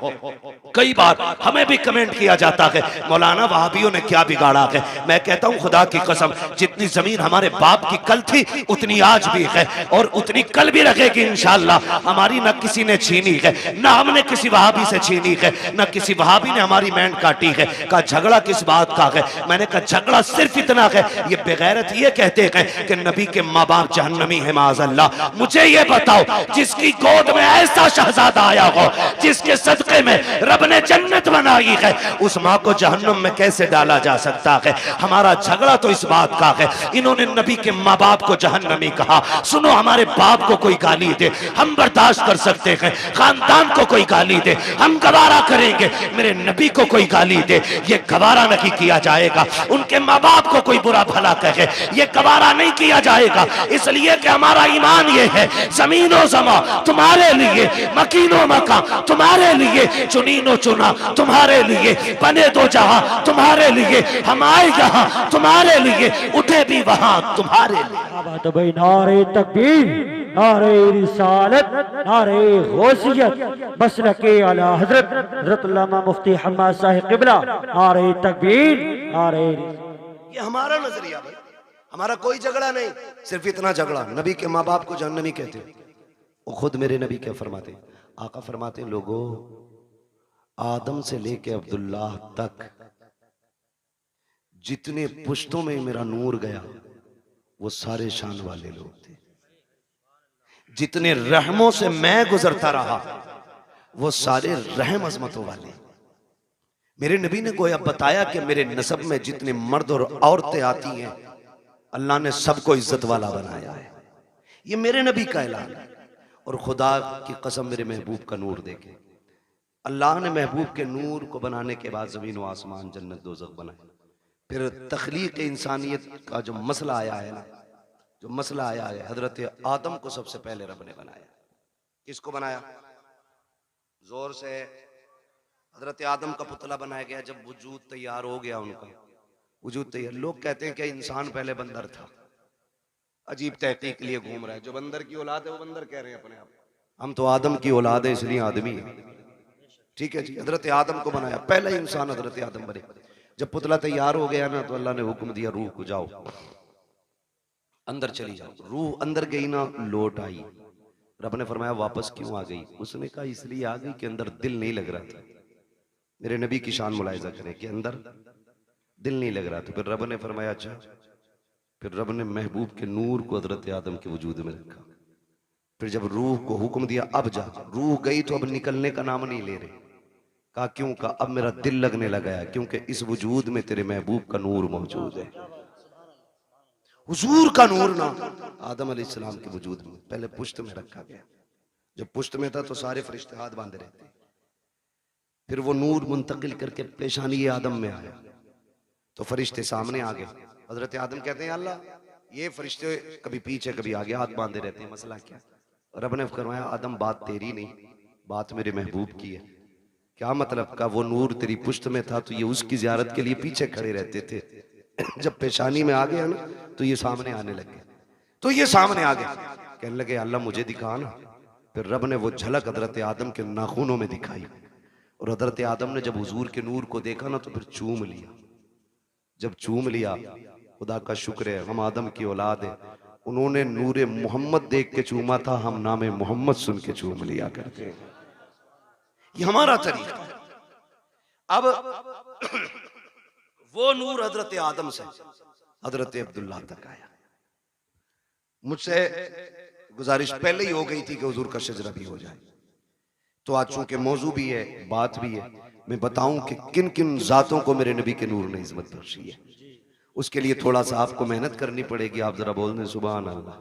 A: कई बार हमें भी कमेंट किया जाता है, मौलाना वहाबियों ने क्या बिगाड़ा है। मैं कहता हूं खुदा की कसम, जितनी जमीन हमारे बाप की कल थी उतनी आज भी है और उतनी कल भी रहेगी इंशाअल्लाह। हमारी न किसी ने छीनी है, न हमने किसी वहाबी से छीनी है, न किसी वहाबी ने हमारी बैंड काटी है। का झगड़ा किस बात का है? मैंने कहा झगड़ा सिर्फ इतना है, ये बेगैरत ये कहते हैं कि नबी के माँ बाप जहन्नमी है माज़अल्लाह। मुझे ये बताओ, जिसकी गोद में ऐसा शहजादा आया हो, जिसके सदके में रब ने जन्नत बनाई है, उस माँ को जहन्नम में कैसे डाला जा सकता है? हमारा झगड़ा तो इस बात का है, इन्होंने नबी के माँ बाप को जहन्नमी कहा। सुनो, हमारे बाप को कोई गाली दे हम बर्दाश्त कर सकते हैं, खानदान को कोई गाली दे हम गवारा करेंगे, मेरे नबी को कोई गाली दे ये गवारा नहीं किया जाएगा। उनके माँ बाप को कोई बुरा भला कहे ये गवारा नहीं किया जाएगा, इसलिए कि हमारा ईमान ये है, जमीनो जमा तुम्हारे लिए, मकीनो मका तुम्हारे लिए, चुनीनो चुना तुम्हारे लिए, बने दो जहां तुम्हारे लिए, हम आए यहाँ तुम्हारे लिए, उठे भी वहां तुम्हारे लिए।
B: क्या बात है भाई, नारे तकबीर, नारे रिसालत, नारे गौसियत, मसलके आला हजरत हजरत अल्लामा मुफ्ती हम्माद साहिब क़िबला, नारे तकबीर, नारे।
A: ये हमारा नजरिया भाई, हमारा कोई झगड़ा नहीं, सिर्फ इतना झगड़ा नबी के माँ बाप को जहन्नमी कहते हैं। वो खुद मेरे नबी क्या फरमाते, आका फरमाते, लोगों आदम से लेके अब्दुल्लाह तक जितने पुश्तों में मेरा नूर गया वो सारे शान वाले लोग थे। जितने रहमों से मैं गुजरता रहा वो सारे रहम अजमतों वाले। मेरे नबी ने गोया बताया कि मेरे नसब में जितने मर्द और औरतें आती हैं अल्लाह ने सबको इज्जत वाला बनाया है। ये मेरे नबी का ऐलान है। और खुदा की कसम, मेरे महबूब का नूर देखे, अल्लाह ने महबूब के नूर को बनाने के बाद ज़मीन व आसमान, जन्नत दोज़ख बनाए। फिर तख्लीक इंसानियत का जो मसला आया है ना, जो मसला आया है, हजरत आदम को सबसे पहले रब ने बनाया। किसको बनाया? जोर से। हजरत आदम का पुतला बनाया गया। जब वजूद तैयार हो गया, उनका वजूद तैयार, लोग कहते हैं कि इंसान पहले बंदर था। अजीब तहकीक के लिए घूम रहा है। जो बंदर की औलाद है वो बंदर कह रहे हैं अपने आप। हम तो आदम की औलाद है, इसलिए आदमी है। ठीक है जी। हजरत आदम को बनाया, पहला इंसान हजरत आदम बने। जब पुतला तैयार हो गया ना, तो अल्लाह ने हुक्म दिया, रूह को जाओ अंदर चली जाओ। रूह अंदर गई ना, लौट आई। रब ने फरमाया वापस क्यों आ गई? उसने कहा इसलिए आ गई कि अंदर दिल नहीं लग रहा था। मेरे नबी की शान मुलाहिजा करें कि अंदर दिल नहीं लग रहा था। फिर रब ने फरमाया अच्छा। फिर रब ने महबूब के नूर को हजरत आदम के वजूद में रखा। फिर जब रूह को हुक्म दिया अब जा, रूह गई तो अब निकलने का नाम नहीं ले रहे। कहा क्यों? कहा अब मेरा दिल लगने लगा है, क्योंकि इस वजूद में तेरे महबूब का नूर मौजूद है। हुजूर का नूर ना आदम अलैहिस्सलाम के वजूद में पहले पुश्त में रखा गया। जब पुश्त में था तो सारे फरिश्ते हाथ बांधे रहते। फिर वो नूर मुंतकिल करके पेशानी आदम में आया तो फरिश्ते सामने आ गए। हजरत आदम कहते हैं अल्लाह, ये फरिश्ते कभी पीछे कभी आगे हाथ बांधे रहते हैं, मसला क्या? रब ने फरमाया आदम बात तेरी नहीं, बात मेरे महबूब की है। क्या मतलब? का वो नूर तेरी पुश्त में था तो ये उसकी जियारत के लिए पीछे खड़े रहते थे। जब पेशानी में आ गया ना तो ये सामने आने लगे। तो ये सामने आ गए, कहने लगे अल्लाह मुझे दिखा ना। फिर रब ने वो झलक हजरत आदम के नाखूनों में दिखाई। और हजरत आदम ने जब हुजूर के नूर को देखा ना तो फिर चूम लिया। जब चूम लिया, खुदा का शुक्र है हम आदम की औलाद है। उन्होंने नूरे मोहम्मद देख के चूमा था, हम नामे मोहम्मद सुन के चूम लिया करते हैं। ये हमारा तरीका है। अब वो नूर हजरत आदम से हजरत अब्दुल्लाह तक आया। मुझसे गुजारिश पहले ही हो गई थी कि हुजूर का शजरा भी हो जाए। तो आज चूंकि मौजू भी है, बात भी है, मैं बताऊं कि किन किन जातों को मेरे नबी के नूर ने इज्जत बख्शी है। उसके लिए थोड़ा सा आपको मेहनत करनी पड़ेगी। आप जरा बोल दें सुभान अल्लाह।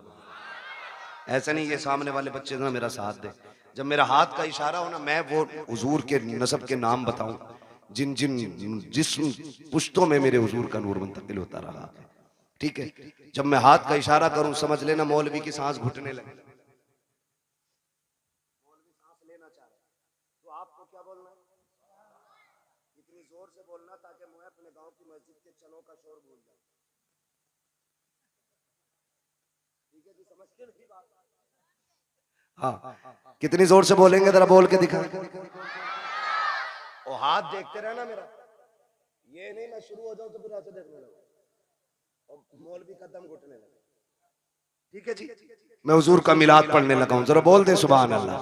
A: ऐसा नहीं ये सामने वाले बच्चे ना मेरा साथ दे। जब मेरा हाथ का इशारा हो ना, मैं वो हुजूर के नसब के नाम बताऊं जिन जिन जिस्म पुश्तों में मेरे हुजूर का नूर मुंतकिल होता रहा है। ठीक है, जब मैं हाथ का इशारा करूं समझ लेना मौलवी की सांस घुटने लगे। मौलवी सांस लेना चाह रहे तो आपको क्या बोलना है? इतनी जोर से बोलना ताकि मैं अपने गांव की मस्जिद के चनों का शोर भूल जाऊं। ठीक है जी, समझते हैं बात? हाँ, कितनी जोर से बोलेंगे जरा बोल के दिखा। और हाथ देखते रहना मेरा, ये नहीं मैं शुरू हो जाऊं तो फिर ऐसे देखने लगा और मौलवी का दम घुटने लगा। ठीक है जी, मैं हुजूर का मिलाद पढ़ने लगा हूं, जरा बोल दे सुभान अल्लाह।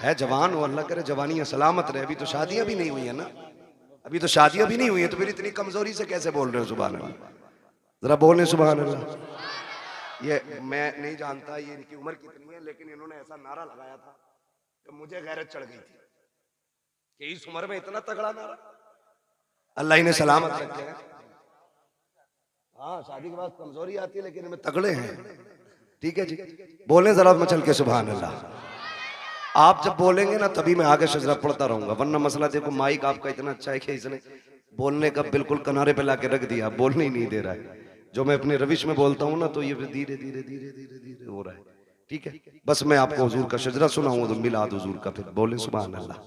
A: है जवान हो, अल्लाह करे जवानियां सलामत रहे। अभी तो शादियां भी नहीं हुई है ना, अभी तो शादियां भी नहीं हुई है, तो फिर इतनी कमजोरी से कैसे बोल रहे हो सुभान अल्लाह? जरा बोले सुभान अल्लाह। ये मैं नहीं जानता ये इनकी उम्र कितनी है, लेकिन इन्होंने ऐसा नारा लगाया था कि मुझे गैरत चढ़ गई थी कि इस उम्र में इतना तगड़ा नारा। अल्लाह इन्हें सलामत रखे। हाँ, शादी के बाद कमजोरी आती है लेकिन इनमें तगड़े हैं। ठीक है जी, बोले जरा मचल के सुभान अल्लाह। आप जब बोलेंगे ना तभी मैं आगे शजरा पढ़ता रहूंगा, वरना मसला देखो माइक आपका इतना अच्छा है कि इसने बोलने का बिल्कुल किनारे पे लाके रख दिया, बोलने ही नहीं दे रहा है। जो मैं अपने रविश में बोलता हूँ ना तो ये धीरे धीरे धीरे धीरे धीरे हो रहा है। ठीक है, बस मैं आपको हुजूर का शजरा सुनाऊंगा तो मिलाद हुजूर का, फिर बोले सुभान अल्लाह।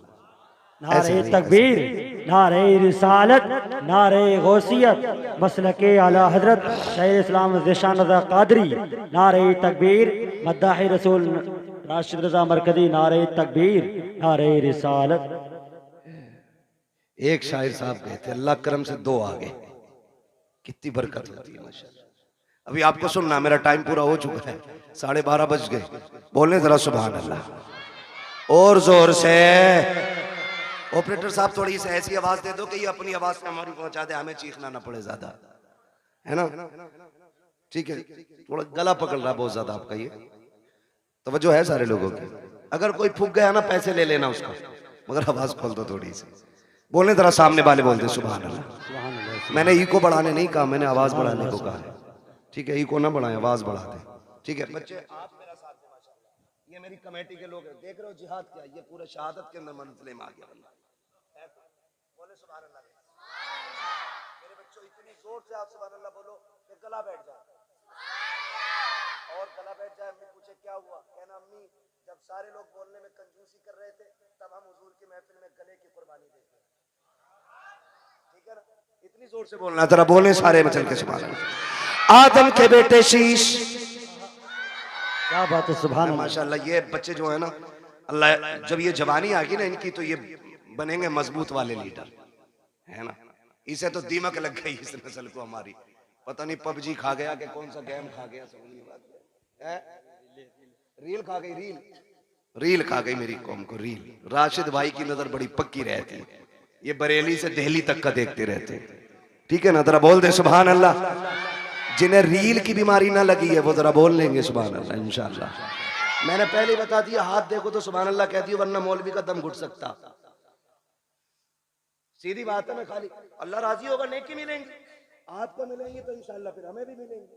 B: नारे तकबीर, नारे रिसालत, नारे गौसियत, मसलके आला हजरत शाह इस्लाम ज़िशान रज़ा क़ादरी, नारे तकबीर, मद्दाह रसूल राशिद रज़ा मरकज़ी, नारे तकबीर, नारे रिसालत।
A: एक शायर साहब गए थे, अल्लाह करम से दो आ गए। कितनी बरकत होती है माशाअल्लाह। अभी आपको सुनना, मेरा टाइम पूरा हो चुका है, 12:30 बज गए। बोलने जरा सुभान अल्लाह और जोर से। ऑपरेटर साहब थोड़ी सी ऐसी आवाज दे दो कि ये अपनी आवाज से हमारी पहुंचा दे, हमें चीखना ना पड़े ज्यादा, है ना? ठीक है, थोड़ा गला पकड़ रहा बहुत ज्यादा आपका, ये तवज्जो है सारे लोगों की। अगर कोई फूक गया ना पैसे ले लेना उसका, मगर आवाज खोल दो थोड़ी सी। बोलने जरा सामने वाले बोलते सुभान अल्लाह। मैंने इको बढ़ाने नहीं कहा, मैंने आवाज बढ़ाने को कहा है। ठीक है, इको ना बढ़ाए, आवाज बढ़ा दे। ठीक है बच्चे, आप मेरा साथ दें माशाअल्लाह। ये मेरी कमेटी के लोग हैं, देख रहे हो जिहाद क्या, ये पूरे शहादत के अंदर मंजिल में आ गया बंदा। बोले सुभान अल्लाह। मेरे बच्चों इतनी जोर से आप सुभान अल्लाह बोलो कि गला बैठ जाए। और गला बैठ जाए, अम्मी पूछे क्या हुआ, कहना अम्मी जब सारे लोग बोलने में कंजूसी कर रहे थे तब हम हुजूर की महफिल में गले की कुर्बानी देते। ठीक है ना, इतनी जोर से बोलना, जरा बोले सारे मचल के सुभान अल्लाह। आदम के बेटे शीश,
B: क्या बात है, सुभान अल्लाह।
A: माशाल्लाह ये बच्चे जो है ना, अल्लाह जब ये जवानी आ गई ना इनकी तो ये बनेंगे मजबूत वाले लीडर, है ना। इसे तो दीमक लग गई इस नस्ल को हमारी, पता नहीं पबजी खा गया कि कौन सा गेम खा गया, समझ नहीं बात है, रील खा गई, रील खा गई मेरी कौम को, रील। राशिद भाई की नजर बड़ी पक्की रहती है, ये बरेली से दिल्ली तक का देखते रहते हैं। ठीक है ना, जरा बोल दे सुभान अल्लाह। जिन्हें रील की बीमारी ना लगी है वो जरा बोल लेंगे सुभान अल्लाह इंशाअल्लाह। मैंने पहले ही बता दिया, हाथ देखो तो सुभान अल्लाह कह दियो, वरना मौलवी का दम घुट सकता। सीधी बात है ना, खाली अल्लाह राजी होगा नेकी मिलेंगी, आपको मिलेंगी तो इंशाअल्लाह फिर हमें भी मिलेंगी।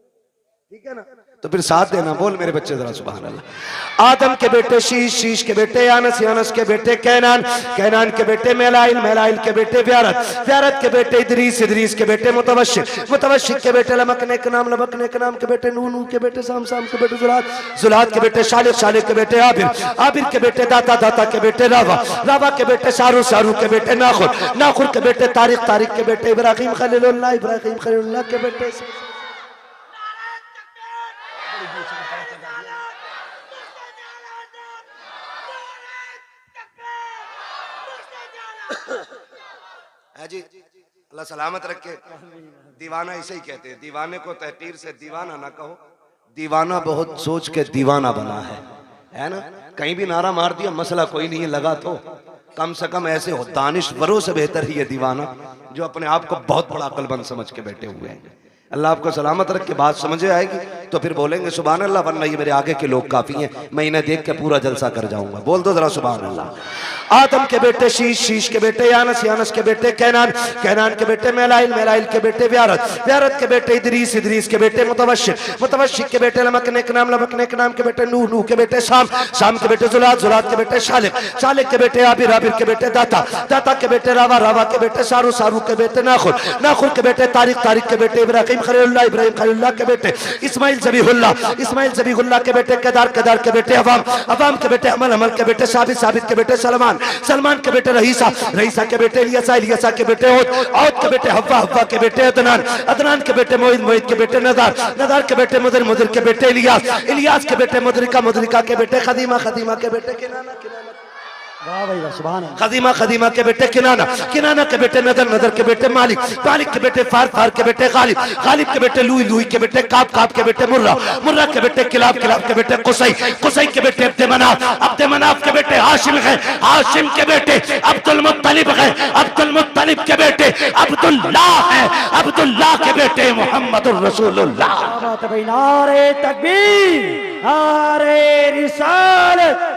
A: ठीक है ना, तो फिर साथ देना, बोल मेरे बच्चे जरा सुभान अल्लाह। आदम के बेटे शीश, शीश के बेटे यानस, यानस के बेटे कैनान, कैनान के बेटे मेलाइल, मेलाइल के बेटे व्यारत, व्यारत के बेटे इदरीस, इदरीस के बेटे मुतवशिक, मुतवशिक के बेटे लमकने के नाम, लमकने के नाम के बेटे नूह, नूह के बेटे साम, साम के बेटे जुलाद, जुलाद के बेटे शालिक, शालिक के बेटे आबिर, आबिर के बेटे दाता, दाता के बेटे रावा, रावा के बेटे सारू, सारू के बेटे नाखुर, नाखुर के बेटे तारिक, तारिक के बेटे इब्राहिम खलीलुल्लाह, इब्राहिम खलीलुल्लाह के बेटे। है जी, अल्लाह सलामत रखे। दीवाना इसे ही कहते हैं, दीवाने को तहकीर से दीवाना ना कहो, दीवाना बहुत सोच के दीवाना बना है ना। कहीं भी नारा मार दिया मसला कोई नहीं है, लगा तो कम से कम ऐसे हो, दानिश्वरों से बेहतर ही है दीवाना जो अपने आप को बहुत बड़ा अक्लमंद समझ के बैठे हुए हैं। अल्लाह आपको सलामत रख के बात समझ आएगी तो फिर बोलेंगे सुभान अल्लाह, वरना ये मेरे आगे के लोग काफी हैं, मैं इन्हें देख के पूरा जलसा कर जाऊंगा। बोल दो जरा सुभान अल्लाह। आदम के बेटे शीश, शीश के बेटे यानस, यानस के बेटे कैनान, कैनान के बेटे मेलाइल, मेलाइल के बेटे व्यारत, व्यारत के बेटे इदरीस, इदरीस के बेटे मुतवशिक, मुतवशिक के बेटे लमकने के नाम, लमकने के नाम के बेटे नूह, नूह के बेटे शाम, शाम के बेटे जुलाद, जुलाद के बेटे शालिक, शालिक के बेटे आबिर, आबिर के बेटे दाता, दाता के बेटे रावा, रावा के बेटे सारू, सारू के बेटे नाखुर, नाखुर के बेटे तारिक, तारिक के बेटे इब्राहिम खलीलुल्लाह, इब्राहिम खलीलुल्लाह के बेटे इस्माइल ज़बीहुल्लाह, इस्माइल ज़बीहुल्लाह के बेटे केदार, केदार के बेटे अवाम, अवाम के बेटे अमल, अमल के बेटे साबित, साबित के बेटे सलमान, सलमान के बेटे रहीसा, रहीसा के बेटे इलियासा, इलियासा के बेटे औद, औद के बेटे हव्वा, हव्वा के बेटे अदनान, अदनान के बेटे मोइद, मोइद के बेटे नदार, नदार के बेटे मुदर, मुदर के बेटे इलियास, इलियास के बेटे मुदरिका, मुदरिका के बेटे खदीमा, खदीमा के बेटे किनाना, किनाना
B: वाह भाई वाह, सुभान अल्लाह।
A: खदीमा, खदीमा के बेटे किनाना, किनाना के बेटे नदर, नदर के बेटे मालिक, मालिक के बेटे फार, फार के बेटे गालिब, गालिब के बेटे लुई, लुई के बेटे काब, काब के बेटे मुर्रा, मुर्रा के बेटे किलाब, किलाब के बेटे कुसई, कुसई के बेटे अब्दे मनाफ, अब्दे मनाफ के बेटे हाशिम है, हाशिम के बेटे अब्दुल मुत्तलिब है, अब्दुल मुत्तलिब के बेटे अब्दुल्लाह है, अब्दुल्लाह के बेटे मुहम्मदुर रसूलुल्लाह।
B: क्या बात है भाई, नारे तकबीर, नारे रिसालत,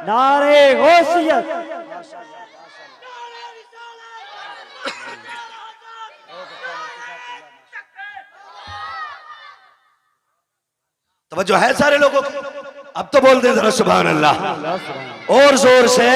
B: नारे गौसियत।
A: तवज्जो है सारे लोगों को, अब तो बोल दे जरा सुभान अल्लाह और जोर से।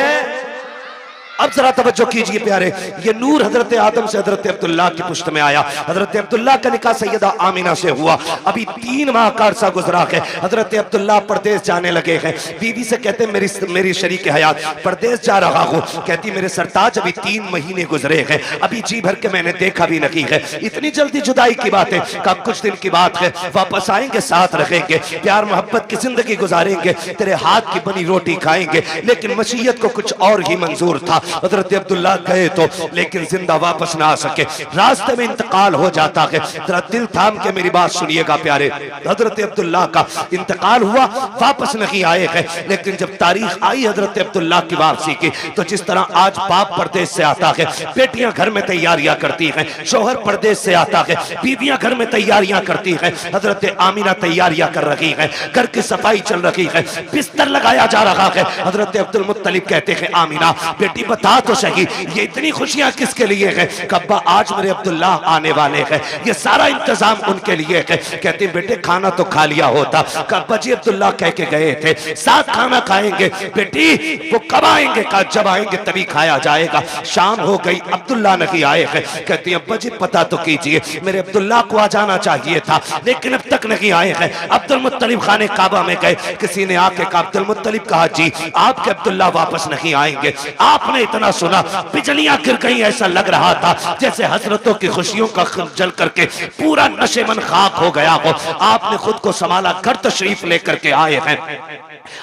A: अब जरा तवज्जो कीजिए प्यारे, ये नूर हजरत आदम से हजरत अब्दुल्लाह की पुश्त में आया। हजरत अब्दुल्लाह का निकाह सैयदा आमिना से हुआ। अभी 3 माह का अरसा गुजरा है, हजरत अब्दुल्लाह परदेश जाने लगे हैं। बीवी से कहते मेरी शरीक हयात परदेश जा रहा हूँ। कहती मेरे सरताज अभी 3 महीने गुजरे हैं, अभी जी भर के मैंने देखा भी नहीं है, इतनी जल्दी जुदाई की बात है। का कुछ दिन की बात है, वापस आएंगे, साथ रहेंगे, प्यार मोहब्बत की जिंदगी गुजारेंगे, तेरे हाथ की बनी रोटी खाएंगे। लेकिन मशीयत को कुछ और ही मंजूर था। हजरत अब्दुल्लाह गए तो, लेकिन जिंदा वापस ना आ सके, रास्ते में इंतकाल हो जाता है। जरा दिल थाम के मेरी बात सुनिएगा प्यारे, हजरत अब्दुल्लाह का इंतकाल हुआ, वापस नहीं आए हैं। लेकिन जब तारीख आई हजरत अब्दुल्लाह की वापसी की, तो जिस तरह आज बाप परदेश से आता है, बेटियां घर में तैयारियां करती हैं, शोहर परदेश से आता है, बीवियां घर में तैयारियां करती हैं। हजरत आमिना तैयारियां कर रही है, घर की सफाई चल रही है, बिस्तर लगाया जा रहा है। हजरत अब्दुल मुत्तलिब कहते हैं आमिना बेटी
C: बता तो सही ये इतनी खुशियां किसके लिए है? कब्बा आज मेरे अब्दुल्ला आने वाले हैं, ये सारा इंतजाम उनके लिए है। कहते बेटे खाना तो खा लिया होता। कब्बा जी अब्दुल्ला कह के गए थे साथ खाना खाएंगे। बेटी वो कब आएंगे? कहा जब आएंगे तभी खाया जाएगा। शाम हो गई, अब्दुल्ला नहीं आए हैं। कहती अब्बा जी पता तो कीजिए, मेरे अब्दुल्ला को आ जाना चाहिए था लेकिन अब तक नहीं आए हैं। अब्दुल मुत्तलिब खाने काबा में गए, किसी ने आके कहा अब्दुल मुत्तलिब कहा जी आपके अब्दुल्ला वापस नहीं आएंगे। आपने इतना सुना बिजलियां गिर गई, ऐसा लग रहा था जैसे हजरतों की खुशियों का जल करके पूरा नशेमन खाक हो गया हो। आपने खुद को संभाला, घर तशरीफ लेकर के आए हैं।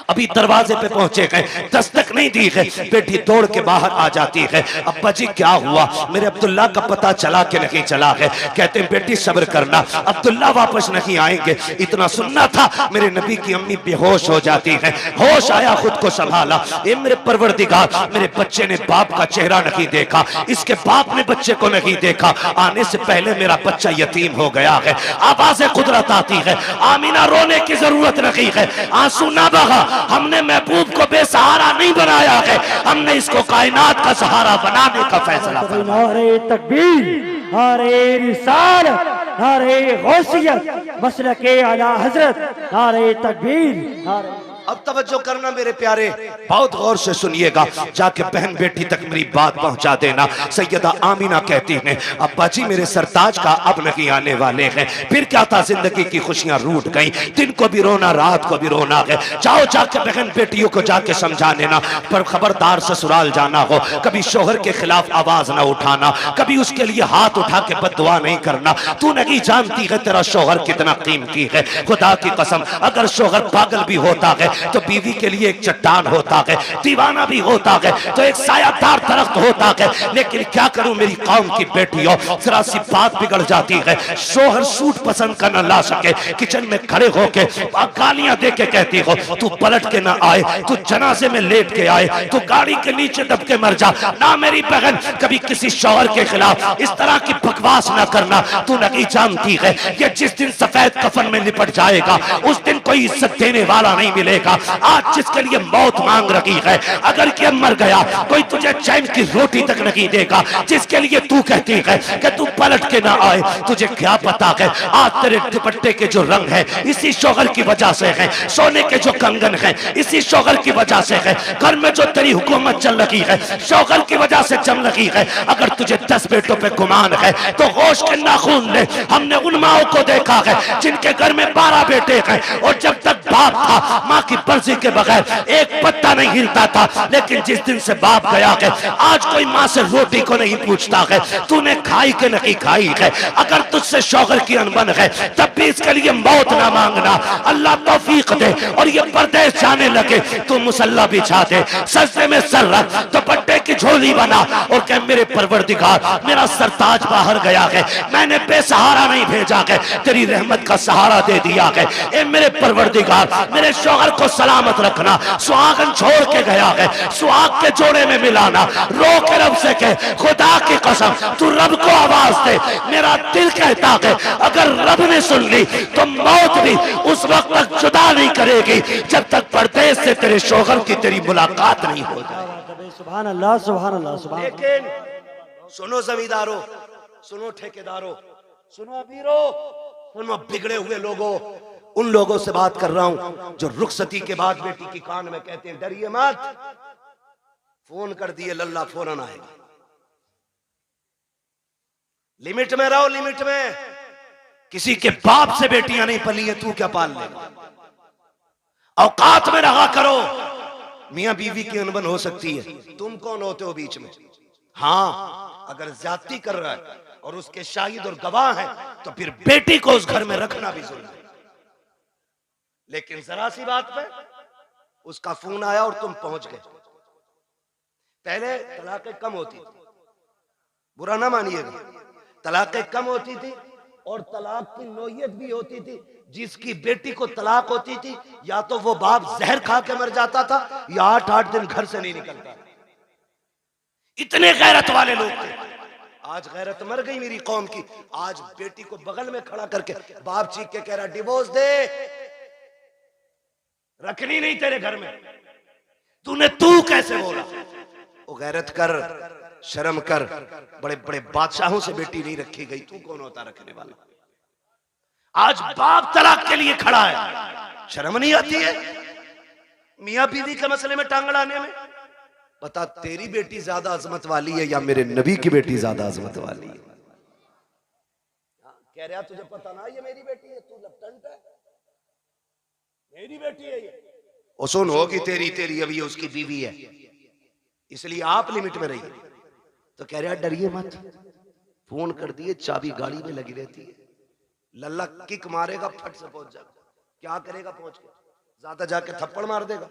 C: अभी दरवाजे पे पहुंचे गए, दस्तक नहीं दी है, बेटी दौड़ के बाहर आ जाती है। अब्बा जी क्या हुआ? मेरे अब्दुल्ला का पता चला कि नहीं चला है? कहते हैं बेटी सब्र करना, अब्दुल्ला वापस नहीं आएंगे। इतना सुनना था, मेरे नबी की अम्मी बेहोश हो जाती है। होश आया, खुद को संभाला। ए मेरे परवरदिगार, मेरे बच्चे ने बाप का चेहरा नहीं देखा, इसके बाप ने बच्चे को नहीं देखा, आने से पहले मेरा बच्चा यतीम हो गया है। आवाज़े कुदरत आती है, आमीना रोने की जरूरत नहीं है, आंसू ना बहा। हमने महबूब को बेसहारा नहीं बनाया है, हमने इसको कायनात का सहारा बनाने का फैसला किया।
B: नारे तकबीर, नारे रिसालत, नारे गौसियत, मसलके आला हजरत, नारे तकबीर, नारे।
C: अब तवज्जो करना मेरे प्यारे, बहुत गौर से सुनिएगा, जाके बहन बेटी तक मेरी बात पहुंचा देना। सैयदा आमीना कहती हैं अब्बा जी मेरे सरताज का अब नहीं आने वाले हैं। फिर क्या था, जिंदगी की खुशियां रूठ गई, दिन को भी रोना रात को भी रोना है। जाओ जाके बहन बेटियों को जाके समझा देना, पर खबरदार ससुराल जाना हो कभी शोहर के खिलाफ आवाज ना उठाना, कभी उसके लिए हाथ उठा के बददुआ नहीं करना। तू नहीं जानती है तेरा शोहर कितना कीमती है। खुदा की कसम अगर शोहर पागल भी होता है तो बीवी के लिए एक चट्टान होता है, दीवाना भी होता है तो एक सायादार दरख्त होता है। लेकिन क्या करूं मेरी कौम की बेटियों, जरा सी बात बिगड़ जाती है। शोहर सूट पसंद कर न ला सके, किचन में खड़े होके गालियां दे के कहती हो तू पलट के ना आए, तू जनाजे में लेट के आए, तू गाड़ी के नीचे दब के मर जा। ना मेरी बहन कभी किसी शोहर के खिलाफ इस तरह की बकवास ना करना। तू नहीं जानती है ये जिस दिन सफेद कफन में लिपट जाएगा उस दिन कोई इज्जत देने वाला नहीं मिलेगा। आज जिसके लिए मौत मांग रही है, अगर कि मर गया कोई तुझे चैन की रोटी तक नहीं देगा। जिसके लिए तू कहती है कि तू पलट के ना आए, तुझे क्या पता है आज तेरे दुपट्टे के जो रंग है इसी शोहर की वजह से है, सोने के जो कंगन है इसी शोहर की वजह से है, घर में जो तेरी हुकूमत चल रही है शोहर की वजह से चल रही है। अगर तुझे 10 बेटों पे गुमान है तो होश के नाखून ले। हमने उन माओं को देखा है जिनके घर में 12 बेटे हैं और जब तक बाप था माँ की मर्जी के बगैर एक पत्ता नहीं हिलता था। लेकिन जिस दिन से बाप गया है आज कोई माँ से रोटी को नहीं पूछता है तूने खाई के नहीं खाई है। अगर तुझसे शौहर की अनबन है तब भी इसके लिए मौत ना मांगना। अल्लाह तौफीक दे और ये परदेश जाने लगे तू मुसल्ला बिछा दे, सजदे में सर रख, दुपट्टे की झोली बना और कह मेरे परवरदिगार मेरा सरताज बाहर गया है, मैंने बेसहारा नहीं भेजा है, तेरी रहमत का सहारा दे दिया है। ए मेरे परवरदिगार मेरे शौहर को सलामत रखना। सुहागन छोड़ के गया है, सुहाग के जोड़े में मिलाना। रो के रब से कह खुदा की कसम तू रब को आवाज दे। मेरा दिल कहता है अगर रब ने सुन ली तो मौत भी उस वक्त तक जुदा नहीं करेगी जब तक परदेश से तेरे शौहर की तेरी मुलाकात नहीं हो जाए।
B: सुभान अल्लाह, सुभान अल्लाह, सुभान।
A: लेकिन सुनो जमींदारों, सुनो ठेकेदारों, सुनो अमीरों, सुनो बिगड़े हुए लोगों, उन लोगों से बात कर रहा हूं जो रुखसती के बाद बेटी की कान में कहते हैं डरिए मत, फोन कर दिए लल्ला फौरन आएगा। लिमिट में रहो, लिमिट में। किसी के बाप से बेटियां नहीं पली है, तू क्या पाल लेगा। औकात में रहा करो। मियां बीवी की अनबन हो सकती है, तुम कौन होते हो बीच में। हाँ अगर ज्यादती कर रहा है और उसके शाहिद और गवाह हैं तो फिर बेटी को उस घर में रखना भी जरूरी है। लेकिन जरा सी बात पे उसका फोन आया और तुम पहुंच गए। पहले तलाकें कम होती थी, बुरा ना मानिएगा, तलाकें कम होती थी और तलाक की नौयत भी होती थी। जिसकी बेटी को तलाक होती थी या तो वो बाप जहर खा के मर जाता था या 8-8 दिन घर से नहीं निकलता। इतने गैरत वाले लोग थे। आज गैरत मर गई मेरी कौम की। आज बेटी को बगल में खड़ा करके बाप चीख के कह रहा डिवोर्स दे, रखनी नहीं तेरे घर में। तू कैसे बोला? वो गैरत कर, शर्म कर। बड़े बड़े बादशाहों से बेटी नहीं रखी गई, तू कौन होता रखने वाला? आज बाप तलाक के लिए खड़ा है, शर्म नहीं आती है मियां बीवी के मसले में टांग अड़ाने में? बता, तेरी बेटी ज्यादा अजमत वाली है या मेरे नबी की बेटी ज्यादा अजमत वाली है? कह रहा तुझे पता ना ये मेरी बेटी है, तू लपटंट है, मेरी बेटी है ये। और सुन, होगी तेरी, तेरी अभी उसकी बीवी है, इसलिए आप लिमिट में रहिए। तो कह रहा डरिए मत, फोन कर दिए, चाबी गाड़ी में लगी रहती है, लल्ला किक मारेगा, फट से पहुंच जाएगा। क्या करेगा पहुंच के? ज्यादा जाके थप्पड़ मार देगा,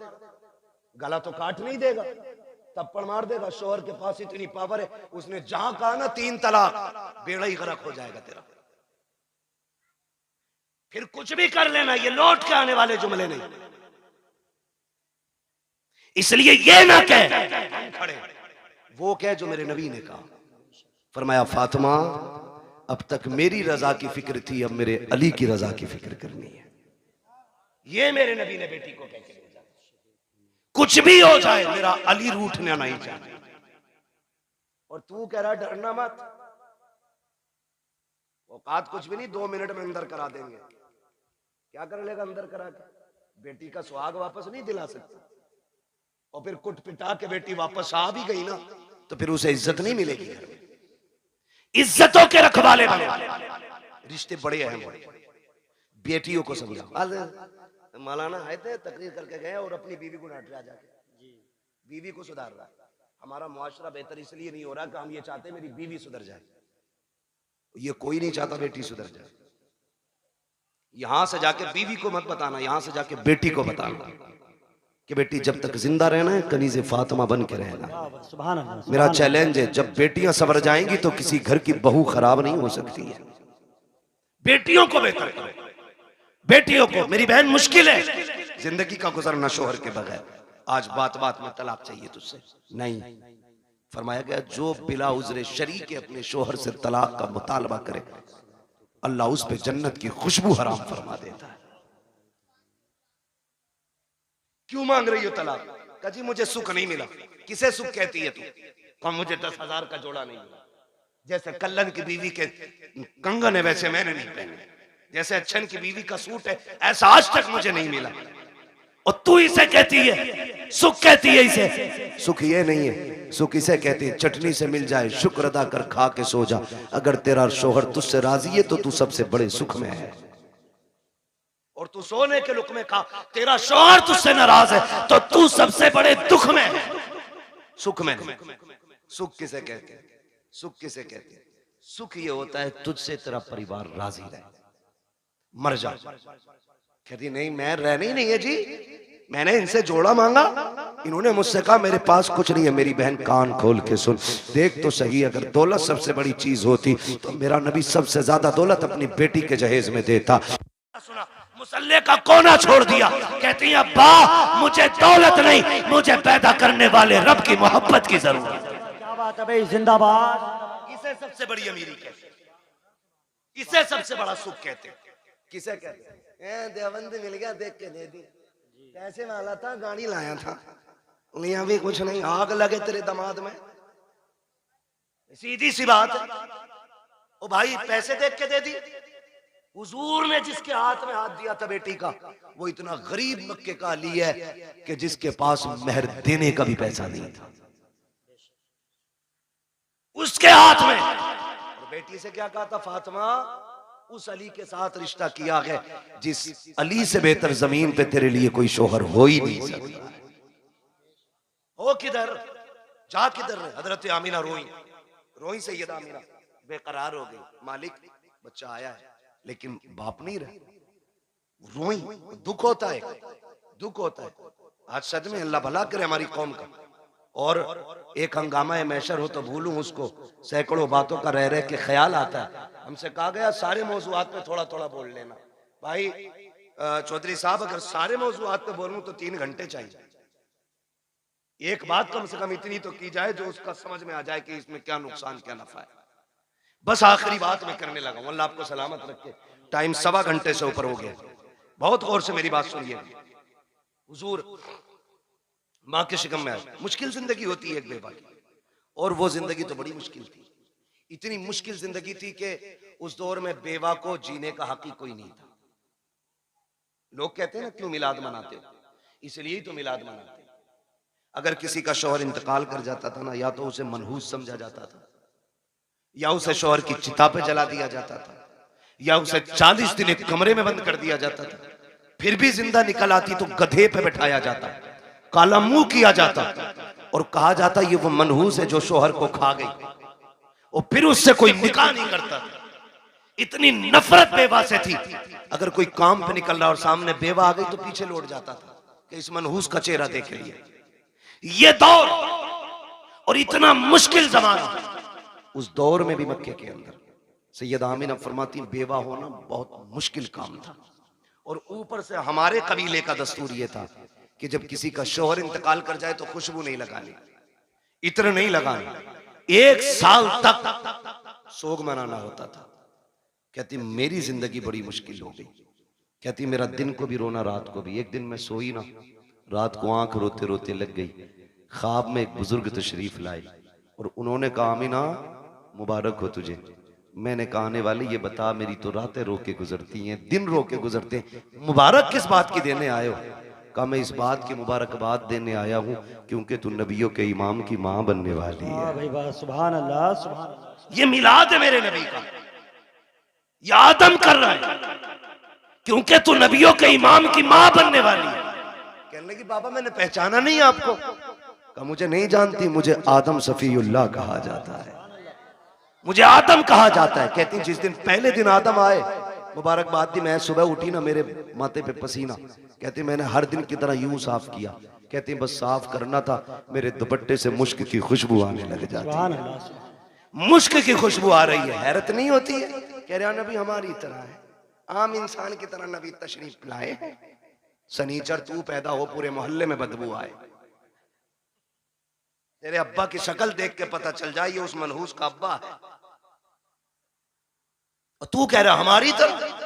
A: गला तो काट नहीं देगा, थप्पड़ मार देगा। शोहर के पास इतनी पावर है, उसने जहां कहा ना 3 तलाक, बेड़ा ही गरक हो जाएगा तेरा। फिर कुछ भी कर लेना, ये लौट के आने वाले जुमले नहीं। इसलिए ये ना कह खड़े, वो कह जो मेरे नबी ने कहा। फरमाया फातिमा, अब तक मेरी रजा की फिक्र थी, अब मेरे अली की रजा की फिक्र करनी है। ये मेरे नबी ने बेटी को कह के भेजा। कुछ भी हो जाए, मेरा अली रूठना नहीं चाहिए। और तू कह रहा डरना मत, औकात कुछ भी नहीं, 2 मिनट में अंदर करा देंगे। क्या कर लेगा अंदर करा के? बेटी का सुहाग वापस नहीं दिला सकता। और फिर कुट पिटा के बेटी वापस आ भी गई ना, तो फिर उसे इज्जत नहीं मिलेगी घर में। इज्जतों के रखवाले बने, रिश्ते बड़े अहम हैं। बेटियों को समझाओ। मौलाना आए थे, तकरीर करके गए और अपनी बीवी को डांट रहा जाके, बीवी को सुधार रहा। हमारा मुआशरा बेहतर इसलिए नहीं हो रहा कि हम ये चाहते मेरी बीवी सुधर जाए। ये कोई नहीं चाहता बेटी सुधर जाए। यहां से जाके बीवी को मत बताना, यहां से जाके बेटी को बताना कि बेटी जब तक जिंदा रहना है, कनीज़े फातिमा बन के रहना।
B: सुभान अल्लाह।
A: मेरा चैलेंज है, जब बेटियां सवर जाएंगी तो किसी घर की बहू खराब नहीं हो सकती है। बेटियों को बेहतर करो, बेटियों को। मेरी बहन, मुश्किल है जिंदगी का गुजरना शोहर के बगैर। आज बात बात में तलाक चाहिए तुझसे, नहीं। फरमाया गया जो बिला उज़्र शरी के अपने शोहर से तलाक का मुतालबा करे, अल्लाह उस पे जन्नत की खुशबू हराम फरमा देता है। क्यों मांग रही हो तलाक? कहा जी मुझे सुख नहीं मिला। किसे सुख कहती है तू? कहा मुझे 10,000 का जोड़ा नहीं मिला। जैसे कल्लन की बीवी के कंगन है वैसे मैंने नहीं पहने, जैसे अच्छन की बीवी का सूट है ऐसा आज तक मुझे नहीं मिला। और तू इसे कहती है सुख, कहती है इसे सुख? ये नहीं है सुख, इसे कहती है चटनी से मिल जाए शुक्र अदा कर, खा के सो जा। अगर तेरा शोहर तुझसे राजी है तो तू सबसे बड़े सुख में है। और तू सोने के लुक में खा, तेरा शोहर तुझसे नाराज है तो तू सबसे बड़े दुख में है, सुख में नहीं। सुख किसे कहते हैं? सुख किसे कहते हैं? सुख ये होता है तुझसे तेरा परिवार राजी रहे, मर जा। कहती नहीं मैं रहनी ही नहीं है जी, मैंने इनसे जोड़ा मांगा, इन्होंने मुझसे कहा मेरे पास कुछ नहीं है। मेरी बहन कान खोल के सुन, देख तो सही, अगर दौलत सबसे बड़ी चीज होती तो मेरा नबी सबसे ज्यादा दौलत अपनी बेटी के जहेज में देता। सुना, मुसल्ले का कोना छोड़ दिया। कहती है अब्बा मुझे दौलत नहीं, मुझे पैदा करने वाले रब की मोहब्बत की जरूरत है।
B: क्या बात है भाई, जिंदाबाद।
A: इसे सबसे बड़ी अमीरी कहते हैं, इसे सबसे बड़ा सुख कहते हैं। किसे कहते हैं? देवबंद मिल गया देख के दे दी, पैसे वाला था गाड़ी लाया था, लिया भी कुछ नहीं, आग लगे तेरे दामाद में। सीधी सी बात है। ओ भाई पैसे देख के दे दी। हुजूर ने जिसके हाथ में हाथ दिया था बेटी का, वो इतना गरीब मक्के का अली है कि जिसके पास मेहर देने का भी पैसा नहीं था, उसके हाथ में। और बेटी से क्या कहा था? फातिमा उस अली के साथ रिश्ता किया है जिस अली से बेहतर जमीन पे तेरे लिए कोई शोहर हो ही नहीं सकता। हो किधर, जा किधर? हजरत आमीना रोई, रोई सैयदा आमीना बेकरार हो गई। मालिक बच्चा आया है लेकिन बाप नहीं रहा। रोई, दुख होता है, दुख होता है। आज सच में अल्लाह भला करे हमारी कौम का। और एक हंगामा मैशर हो तो भूलूं उसको, सैकड़ों बातों का रह रह के ख्याल आता है। हमसे कहा गया सारे मौजूआत पे थोड़ा थोड़ा बोल लेना। भाई चौधरी साहब अगर सारे मौजूआत पे बोलूं तो 3 घंटे चाहिए। एक बात कम से कम इतनी तो की जाए जो उसका समझ में आ जाए कि इसमें क्या नुकसान क्या नफा है। बस आखिरी बात मैं करने लगा हूं, अल्लाह आपको सलामत रखे। टाइम 1.25 घंटे से ऊपर हो गया। बहुत गौर से मेरी बात सुनिए। हुजूर माँ के शिकम में आए, मुश्किल जिंदगी होती है एक बेवा की, और वो जिंदगी तो बड़ी मुश्किल थी, इतनी मुश्किल जिंदगी थी कि उस दौर में बेवा को जीने का हक ही कोई नहीं था। लोग कहते हैं ना क्यों मिलाद मनाते हो, इसलिए ही तो मिलाद मनाते हैं। अगर किसी का शौहर इंतकाल कर जाता था ना, या तो उसे मनहूस समझा जाता था, या उसे शौहर की चिता पे जला दिया जाता था, या उसे 40 दिन एक कमरे में बंद कर दिया जाता था। फिर भी जिंदा निकल आती तो गधे पे बैठाया जाता, काला मुंह किया जाता और कहा जाता ये वो मनहूस है जो शौहर को खा गई, और फिर उससे कोई निकाह नहीं करता। इतनी नफरत बेवा से थी, अगर कोई काम पे निकल रहा और सामने बेवा आ गई तो पीछे लौट जाता था कि इस मनहूस का चेहरा देख लिए। ये दौर और इतना मुश्किल जमाना, उस दौर में भी मक्के के अंदर सैयद आमिना फरमाती बेवा होना बहुत मुश्किल काम था। और ऊपर से हमारे कबीले का दस्तूर ये था कि जब किसी का शौहर इंतकाल कर जाए तो खुशबू नहीं लगानी, इत्र नहीं लगाना, 1 साल तक सोग मनाना होता था। कहती मेरी जिंदगी बड़ी मुश्किल हो गई, कहती मेरा दिन को भी रोना रात को भी। एक दिन मैं सोई ना, रात को आंख रोते रोते लग गई, ख्वाब में एक बुजुर्ग तशरीफ लाए और उन्होंने कहा आमिना मुबारक हो तुझे। मैंने कहा आने वाले ये बता, मेरी तो रातें रो के गुजरती हैं, दिन रो के गुजरते हैं, मुबारक किस बात की देने आए हो? कहा मैं इस बात की मुबारकबाद देने आया हूँ क्योंकि तू नबियों के इमाम की माँ बनने वाली है।
B: भाई वाह, सुभान अल्लाह, सुभान अल्लाह।
A: ये मिलाद है मेरे नबी का, ये आदम कर रहा है क्योंकि तू नबियों के इमाम की माँ बनने वाली है। कहने लगी बाबा मैंने पहचाना नहीं आपको। कहा मुझे नहीं जानती, मुझे आदम सफीउल्लाह कहा जाता है, मुझे आदम कहा जाता है। कहती जिस दिन पहले दिन आदम आए, मुबारकबाद दी, मैं सुबह उठी ना मेरे माथे पे पसीना, कहती मैंने हर दिन की तरह यूं साफ किया। कहती बस साफ करना था, मेरे दुपट्टे से मुश्क की खुशबू आने लग जाती, मुश्क की खुशबू आ रही है। हैरत नहीं होती है? कह रहा नबी हमारी तरह है, आम इंसान की तरह नबी तशरीफ लाए हैं। सनीचर तू पैदा हो पूरे मोहल्ले में बदबू आए, तेरे अब्बा की शक्ल देख के पता चल जाए ये उस मनहूस का अब्बा है, और तू कह रहा हमारी तरह।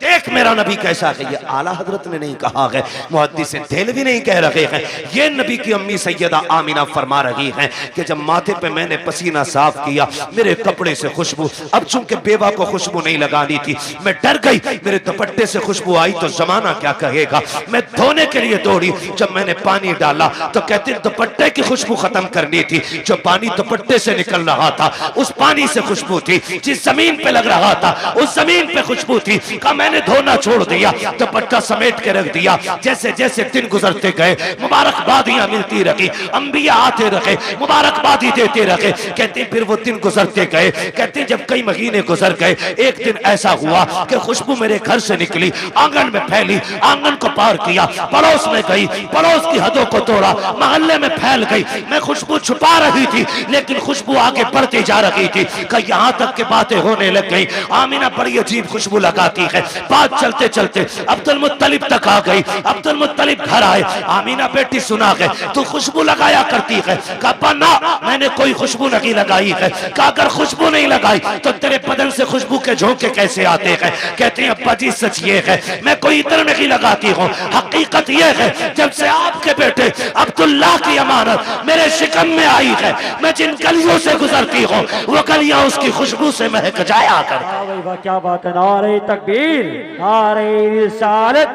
A: देख मेरा नबी कैसा है। ये आला हजरत ने नहीं कहा है, मुहद्दिस देहलवी नहीं कह रहे हैं, ये नबी की अम्मी सैयदा आमिना फरमा रही हैं कि जब माथे पे मैंने पसीना साफ किया, मेरे कपड़े से खुशबू, अब चूंकि बेवा को खुशबू नहीं लगानी थी, मैं डर गई, मेरे दुपट्टे से खुशबू आई तो जमाना क्या कहेगा। मैं धोने के लिए दौड़ी, जब मैंने पानी डाला तो कहते दुपट्टे की खुशबू खत्म करनी थी, जो पानी दुपट्टे से निकल रहा था उस पानी से खुशबू थी, जिस जमीन पे लग रहा था उस जमीन पे खुशबू थी। का मैंने धोना छोड़ दिया, दुपट्टा समेट के रख दिया। जैसे जैसे दिन गुजरते गए मुबारकबादियां मिलती रही, अंबिया आते रहे, मुबारकबादी देते रहे। कहते फिर वो दिन गुजरते गए, कहते जब कई महीने गुजर गए, एक दिन ऐसा हुआ कि खुशबू मेरे घर से निकली, आंगन में फैली, आंगन को पार किया, पड़ोस में गई, पड़ोस की हदों को तोड़ा, मोहल्ले में फैल गई। मैं खुशबू छुपा रही थी लेकिन खुशबू आगे बढ़ती जा रही थी, कि यहाँ तक के बातें होने लग गई। आमिना बड़ी अजीब खुशबू लगाती है। बात चलते चलते अब्दुल मुत्तलिब तक आ गई। अब्दुल मुत्तलिब घर आए, आमिना बेटी सुना गए तू खुशबू लगाया करती है। कहा ना मैंने कोई खुशबू नहीं लगाई है। कहा अगर खुशबू नहीं लगाई तो तेरे बदन से खुशबू के झोंके कैसे आते हैं। कहते हैं अब्बा जी सच ये है, मैं कोई इत्र नहीं लगाती हूँ, हकीकत ये है जब से आपके बेटे अब्दुल्लाह की अमानत मेरे शिकम में आई है, मैं जिन गलियों से गुजरती हूँ वो गलियां उसकी खुशबू से महक जाया कर।
B: क्या बात है, नारे तकबीर, नारे रिसालत।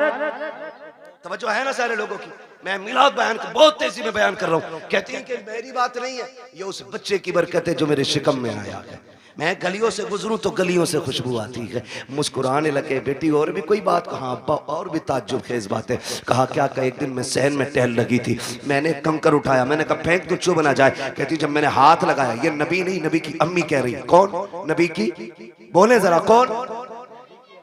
A: तवज्जो है ना सारे लोगों की? मैं मिलाद बयान को बहुत तेजी में बयान कर रहा हूँ। कहती हैं कि मेरी बात नहीं है, ये उस बच्चे की बरकत है जो मेरे शिकम में आया है। मैं गलियों से गुजरूं तो गलियों से खुशबू आती है, मुस्कुराने लगे। बेटी और भी कोई बात कहा अब्बा, और भी ताज्जुब खेज बात है। कहा क्या? का एक दिन मैं सहन में टहल लगी थी, मैंने कंकर उठाया, मैंने कहा फेंक तो चुभ ना जाए। कहती जब मैंने हाथ लगाया, ये नबी नहीं नबी की अम्मी कह रही है। कौन? नबी की, बोले जरा कौन?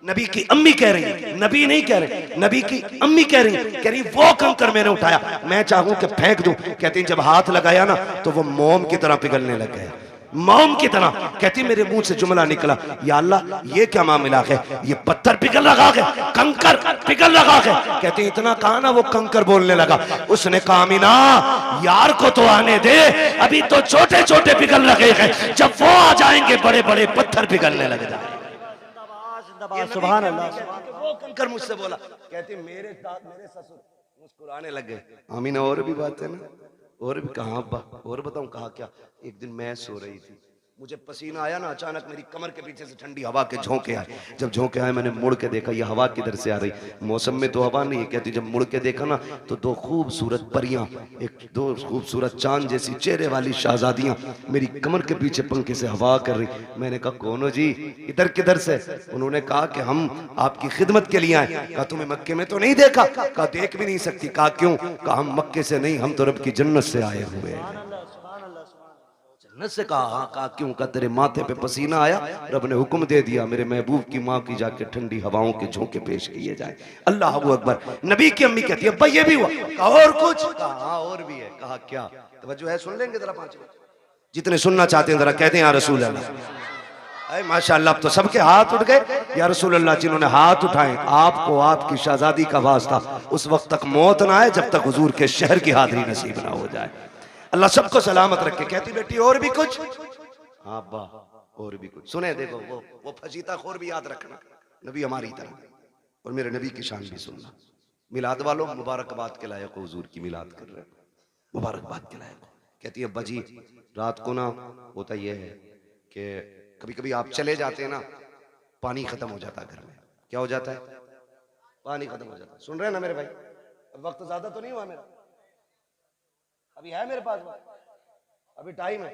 A: नबी की अम्मी कह रही है, नबी नहीं कह रहे, नबी की अम्मी कह रही है। कह रही वो कंकर मैंने उठाया, मैं चाहूं कि फेंक दूं। कहती जब हाथ लगाया ना तो वो मोम की तरह पिघलने लग गया, मोम की तरह। कहती मेरे मुंह से जुमला निकला, या अल्लाह ये क्या मामला है, ये पत्थर पिघल रहा है, कंकर पिघल रहा है। कहती इतना कहा ना वो कंकर बोलने लगा। उसने कहा आमिना यार को तो आने दे, अभी तो छोटे छोटे पिघल रहे हैं, जब वो आ जाएंगे बड़े बड़े पत्थर पिघलने लग जाएंगे।
B: सुभान अल्लाह।
A: वो कंकर मुझसे बोला। कहती मेरे ससुर मुस्कुराने लग गए। आमीना और भी बात है ना, और भी कहा अब्बा, और बताऊं कहा क्या? एक दिन मैं सो रही थी, मुझे पसीना आया ना, अचानक मेरी कमर के पीछे से ठंडी हवा के झोंके आए। जब झोंके आए मैंने मुड़ के देखा, ये हवा किधर से आ रही? मौसम में तो हवा नहीं है। कहती जब मुड़ के देखा ना तो दो खूबसूरत परियां, दो खूबसूरत चांद जैसी चेहरे वाली शहजादियां मेरी कमर के पीछे पंखे से हवा कर रही। मैंने कहा कौन हो जी, इधर किधर से? उन्होंने कहा कि हम आपकी खिदमत के लिए आए। कहा तुम्हें मक्के में तो नहीं देखा? कहा देख भी नहीं सकती। कहा क्यों? कहा हम मक्के से नहीं, हम तो रब की जन्नत से आए हुए हैं। जन्नत से? कहा हाँ। कहा क्यों? का तेरे माथे पे पसीना आया, रब ने हुक्म दे दिया मेरे महबूब की माँ की जाके ठंडी हवाओं के झोंके पेश किए जाए। अल्लाह अकबर। नबी की अम्मी कहती है भाई ये भी हुआ? कहा और कुछ? कहा हाँ और भी है। कहा क्या? तवज्जो है, सुन लेंगे जरा 5 मिनट, जितने सुनना चाहते हैं जरा कहते हैं या रसूल अल्लाह। माशाअल्लाह, अब तो सबके हाथ उठ गए या रसूल अल्लाह। जिन्होंने हाथ उठाए आपको आपकी शहजादी का वास्ता उस वक्त तक मौत ना आए जब तक हुजूर के शहर की हाजिरी नसीब ना हो जाए। अल्लाह सबको सलामत रखे। कहती बेटी और भी कुछ? हाँ अब्बा और भी कुछ। सुने देखो वो फजीता खोर भी याद रखना, नबी हमारी तरह, और मेरे नबी की शान भी सुनना। मिलाद वालों मुबारकबाद के लायक हुजूर की मिलाद कर रहे हो, मुबारकबाद के लायक। कहती है अब्बा जी रात को ना होता यह है कि कभी कभी आप चले जाते हैं ना, पानी खत्म हो जाता है घर में। क्या हो जाता है? पानी खत्म हो जाता है। सुन रहे हैं ना मेरे भाई? वक्त ज्यादा तो नहीं हुआ मेरा, अभी है मेरे पास, अभी टाइम है।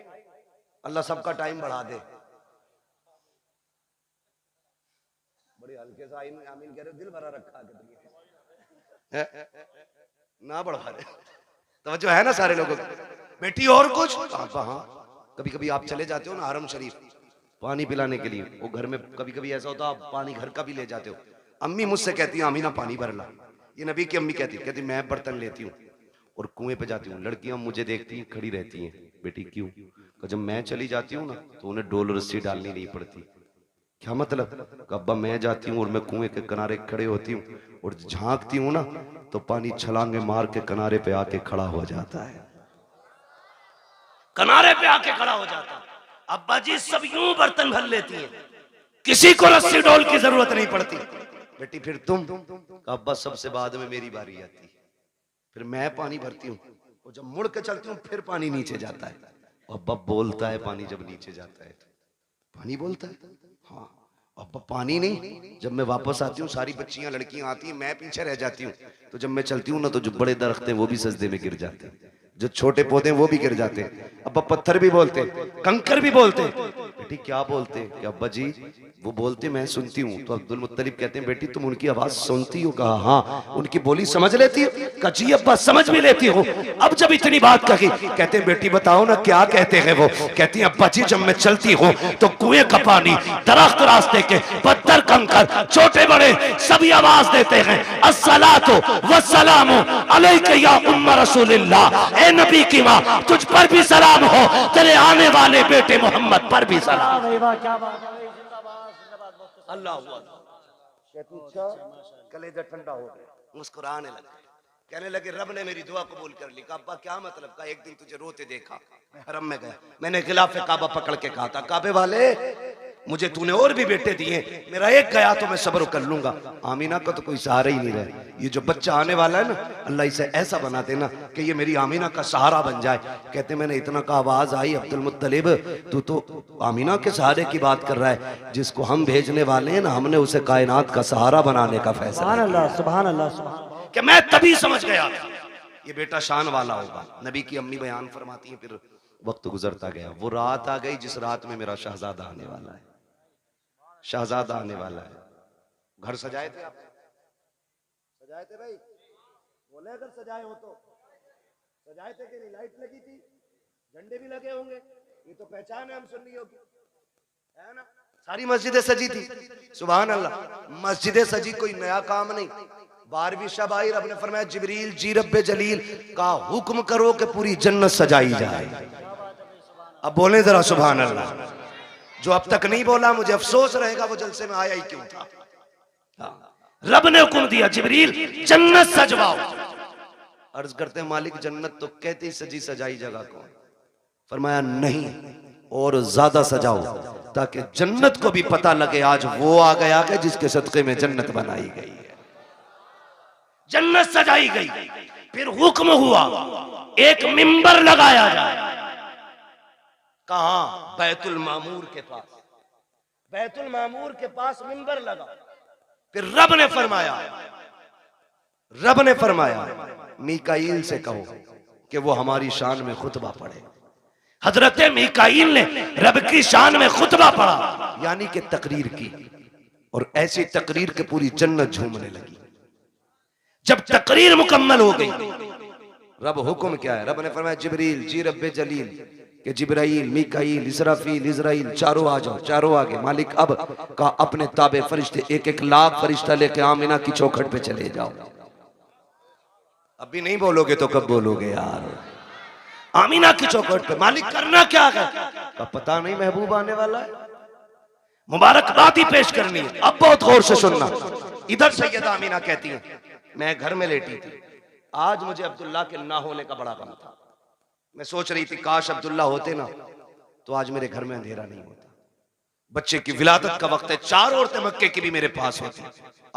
A: अल्लाह सबका टाइम बढ़ा दे। बड़ी हल्के से आमीन कह रहे, दिल भरा रखा है ना, बढ़ा दे। तवज्जो है ना सारे लोगों की? बेटी और कुछ? हाँ, कभी कभी आप चले जाते हो ना हरम शरीफ पानी पिलाने के लिए, वो घर में कभी कभी ऐसा होता है आप पानी घर का भी ले जाते हो। अम्मी मुझसे कहती है आमीना पानी भर ला। ये नबी की अम्मी कहती मैं बर्तन लेती हूँ और कुएं पे जाती हूँ। लड़कियां मुझे देखती हैं, खड़ी रहती हैं, बेटी क्यों? जब मैं चली जाती हूँ ना तो उन्हें डोल रस्सी डालनी नहीं पड़ती। क्या मतलब? अब्बा मैं जाती हूँ और मैं कुएं के किनारे खड़े होती हूँ और झांकती हूँ ना तो पानी छलांगे मार के किनारे पे आके खड़ा हो जाता है, किनारे पे आके खड़ा हो जाता है। अब्बा जी सब यूं बर्तन भर लेती हैं, किसी को रस्सी डोल की जरूरत नहीं पड़ती। बेटी फिर तुम? अब्बा सबसे बाद में मेरी बारी आती है, फिर मैं पानी भरती हूँ और जब मुड़ के चलती हूँ फिर पानी नीचे जाता है। अब्बा बोलता है पानी जब नीचे जाता है तो पानी बोलता है। हाँ अब्बा पानी नहीं। जब मैं वापस आती हूँ सारी बच्चियां लड़कियां आती हैं, मैं पीछे रह जाती हूँ। तो जब मैं चलती हूँ ना तो जो बड़े दरख्त हैं वो भी सजदे में गिर जाते हैं, जो छोटे पौधे हैं वो भी गिर जाते हैं। अब्बा पत्थर भी बोलते, कंकर भी बोलते। बेटी क्या बोलते? कि अब्बा जी वो बोलते मैं सुनती हूँ। तो अब्दुल मुत्तलिब कहते हैं बेटी तुम उनकी आवाज सुनती हो? कहा हाँ। उनकी बोली समझ लेती हो? कहा जी अब्बा समझ भी लेती हो। अब जब इतनी बात कही कहते हैं बेटी बताओ ना क्या कहते हैं वो? कहती है अब्बा जी जब मैं चलती हूँ तो कुएं का पानी, दरख्त, रास्ते के पत्थर, कंकर, छोटे बड़े सभी आवाज देते हैं अस्सलातु वस्सलामु अलैका या उम्म रसूलिल्लाह। ए नबी की माँ तुझ पर भी सलाम हो, तेरे आने वाले बेटे मोहम्मद पर भी सलाम। अल्लाह कलेजा ठंडा हो गया, मुस्कुराने लगे, कहने लगे रब ने मेरी दुआ कबूल कर ली। अब्बा क्या मतलब? का एक दिन तुझे रोते देखा, मैं हरम में गया, मैंने खिलाफे काबा पकड़ के कहा था काबे वाले मुझे तूने और भी बेटे दिए, मेरा एक गया तो मैं सब्र कर लूंगा। आमीना का तो कोई सहारा ही नहीं रहा। ये जो बच्चा आने वाला है ना अल्लाह इसे ऐसा बना देना कि ये मेरी आमीना का सहारा बन जाए। कहते मैंने इतना का आवाज आई अब्दुल मुत्तलिब तू तो आमीना के सहारे की बात कर रहा है, जिसको हम भेजने वाले हैं ना हमने उसे कायनात का सहारा बनाने का फैसला।
B: सुभान अल्लाह, सुभान अल्लाह, सुभान।
A: कि मैं तभी समझ गया ये बेटा शान वाला होगा। नबी की अम्मी बयान फरमाती है फिर वक्त गुजरता गया, वो रात आ गई जिस रात में मेरा शहजादा आने वाला है, शहजादा आने वाला है। घर सजाए थे आप? सजाए थे भाई? बोले अगर सजाए हो तो सजाए थे कि नहीं? लाइट लगी थी, झंडे भी लगे होंगे, ये तो पहचान है हम सुन्नियों की, है ना? सारी मस्जिदें सजी थी। सुभान अल्लाह, मस्जिदें सजी कोई नया काम नहीं। 12वीं शब आई, रब ने फरमाया जिब्रील जी रब्बे जलील का हुक्म करो कि पूरी जन्नत सजाई जाए। अब बोले जरा सुभान अल्लाह। जो अब तक नहीं बोला मुझे अफसोस रहेगा वो जलसे में आया ही क्यों था। रब ने हुक्म दिया जिब्रील जन्नत सजवाओ। अर्ज करते मालिक जन्नत तो कहते ही सजी सजाई जगह को। फरमाया नहीं और ज्यादा सजाओ ताकि जन्नत को भी पता लगे आज वो आ गया कि जिसके सदके में जन्नत बनाई गई है। जन्नत सजाई गई, फिर हुक्म हुआ
C: एक मिंबर लगाया जाए।
A: कहां? बैतुल मामूर के पास। बैतुल मामूर के पास मिंबर लगा। फिर रब ने फरमाया मीकाईल से कहो कि वो हमारी शान में खुतबा पढ़े।
C: हजरत मीकाईल ने रब की शान में खुतबा पढ़ा,
A: यानी कि तकरीर की, और ऐसी तकरीर के पूरी जन्नत झूमने लगी।
C: जब तकरीर मुकम्मल हो गई,
A: रब हुक्म क्या है? रब ने फरमाया जिब्रील जी रब्बे जलील कि जिब्राइल, मीकाईल, इसराफील, इजराइल चारों आ जाओ। चारों आगे। मालिक अब का अपने ताबे फरिश्ते 1-1 लाख फरिश्ता लेके आमिना की चौखट पे चले जाओ। अभी नहीं बोलोगे तो कब बोलोगे यार?
C: आमीना की चौखट पे। मालिक करना क्या है?
A: का पता नहीं, महबूब आने वाला है,
C: मुबारकबादी पेश करनी है। अब बहुत गौर से सुनना।
A: इधर सैयदा आमीना कहती है मैं घर में लेटी थी, आज मुझे अब्दुल्ला के ना होने का बड़ा गम था। मैं सोच रही थी काश अब्दुल्ला होते ना तो आज मेरे घर में अंधेरा नहीं होता। बच्चे की विलादत का वक्त है, 4 औरतें मक्के की भी मेरे पास होती,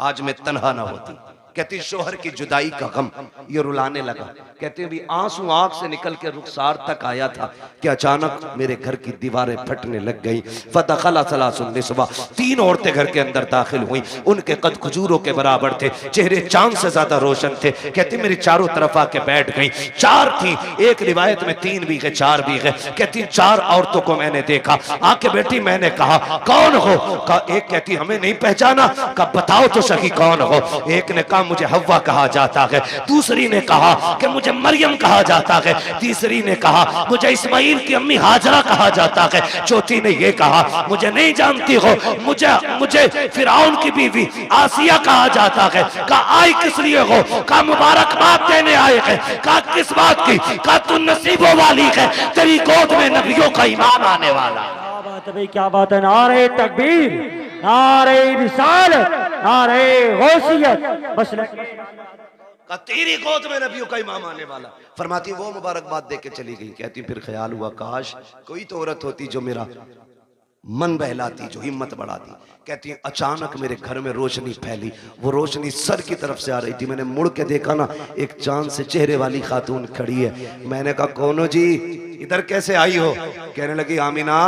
A: आज मैं तन्हा ना होती। कहती शोहर की जुदाई का गम ये रुलाने लगा। कहते भी आंसू आंख से निकल के रुखसार तक आया था कि अचानक मेरे घर की दीवारें फटने लग गई। फदखला सलासुन निस्वा, 3 औरतें घर के अंदर दाखिल हुई। उनके कद खजूरों के बराबर थे, चेहरे चांद से ज्यादा रोशन थे। कहती मेरी चारों तरफ आके बैठ गई। 4 थी, एक रिवायत में 3 भी गए, 4 भी गए। कहती 4 औरतों को मैंने देखा, आके बैठी। मैंने कहा कौन हो? का एक कहती हमें नहीं पहचाना। का बताओ तो सही कौन हो? एक ने कहा मुझे हव्वा कहा जाता है, दूसरी ने कहा कि मुझे मरियम कहा जाता है, तीसरी ने कहा मुझे इस्माइल की अम्मी हाजरा कहा जाता है, चौथी ने यह कहा मुझे नहीं जानती हो, मुझे फिरौन की बीवी आसिया कहा जाता है। का आई किस लिए हो? का मुबारकबाद देने आए हैं। का किस बात की? का तू नसीबों वाली है, तेरी गोद में नबियों का इमाम आने वाला।
B: क्या बात है भाई, क्या बात है। नारे तकबीर, नारे रिसालत, नारे गौसियत। बस
A: का तेरी गोद में नबियों का इमाम आने वाला। फरमाती वो मुबारकबाद दे के चली गई। कहती फिर ख्याल हुआ काश कोई तो औरत होती जो मेरा मन बहलाती, जो हिम्मत बढ़ाती। कहती है अचानक मेरे घर में रोशनी फैली, वो रोशनी सर की तरफ से आ रही थी। मैंने मुड़ के देखा ना, एक चांद से चेहरे वाली खातून खड़ी है। मैंने कहा कौन हो जी, इधर कैसे आई हो? कहने लगी आमीना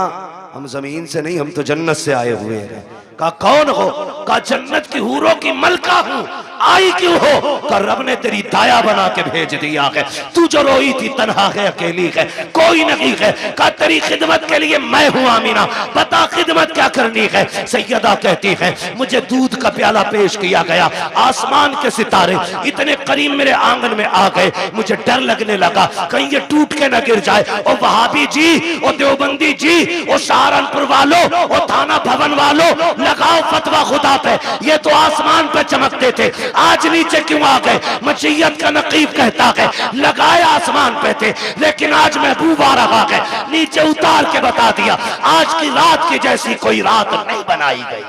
A: हम जमीन से नहीं, हम तो जन्नत से आए हुए हैं।
C: का कौन हो? का जन्नत की हूरों की मलका हूं। आई क्यों हो? का रब ने तेरी दाया बना के भेज दिया है। तू जो रोई थी तन्हा है, अकेली है, कोई नहीं है। का तेरी खिदमत के लिए मैं हूं आमीना, बता खिदमत क्या करनी है? सैयदा कहती है मुझे दूध का प्याला पेश किया गया, आसमान के सितारे इतने करीब मेरे आंगन में आ गए, मुझे डर लगने लगा कहीं ये टूट के न गिर जाए। ओ वहाबी जी, ओ देवबंदी जी, ओ सहारनपुर वालों, ओ थाना भवन वालों, लगाओ फतवा खुदा पे। ये तो आसमान पे चमकते थे, आज नीचे क्यों आ गए? मशीयत का नकीब कहता है लगाए आसमान पे थे, लेकिन आज महबूब आ रहा है, नीचे उतार के बता दिया आज की रात की जैसी कोई रात नहीं बनाई गई।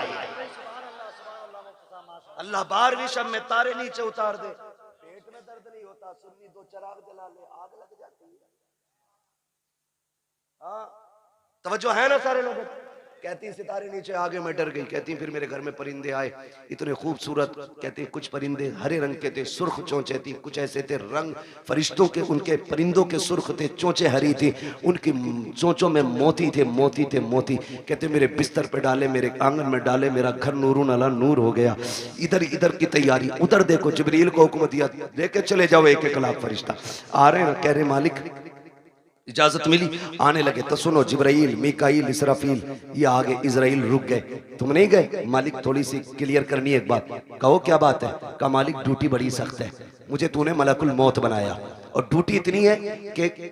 A: अल्लाह 12वीं शब में तारे नीचे उतार दे, पेट में दर्द नहीं होता, सुन्नी 2 चिराग जला ले, आग लग जाती है। हाँ तवज्जो है ना सारे लोगों? कहती सितारे नीचे आगे मैं डर गई। कहती फिर मेरे घर में परिंदे आए, इतने खूबसूरत। कहती कुछ परिंदे हरे रंग के थे, सुर्ख चोंचे थी, कुछ ऐसे थे रंग फरिश्तों के, उनके परिंदों के सुर्ख थे, चोंचे हरी थी, उनकी चोंचों में मोती थे, मोती थे, मोती। कहते मेरे बिस्तर पे डाले, मेरे आंगन में डाले, मेरा घर नूरुन अला नूर हो गया। इधर इधर की तैयारी, उधर देखो जिब्रील को हुक्म दिया लेके चले जाओ 1-1 लाख फरिश्ता। आ रहे कह रहे मालिक इजाजत मिली, आने लगे। तो सुनो जिब्राइल, मीकाईल, इसराफील ये आगे, इजराइल रुक गए। तुम नहीं गए? मालिक थोड़ी सी क्लियर करनी है एक बात। कहो क्या बात है? का मालिक ड्यूटी बड़ी सख्त है, मुझे तूने मलकुल मौत बनाया और ड्यूटी इतनी है कि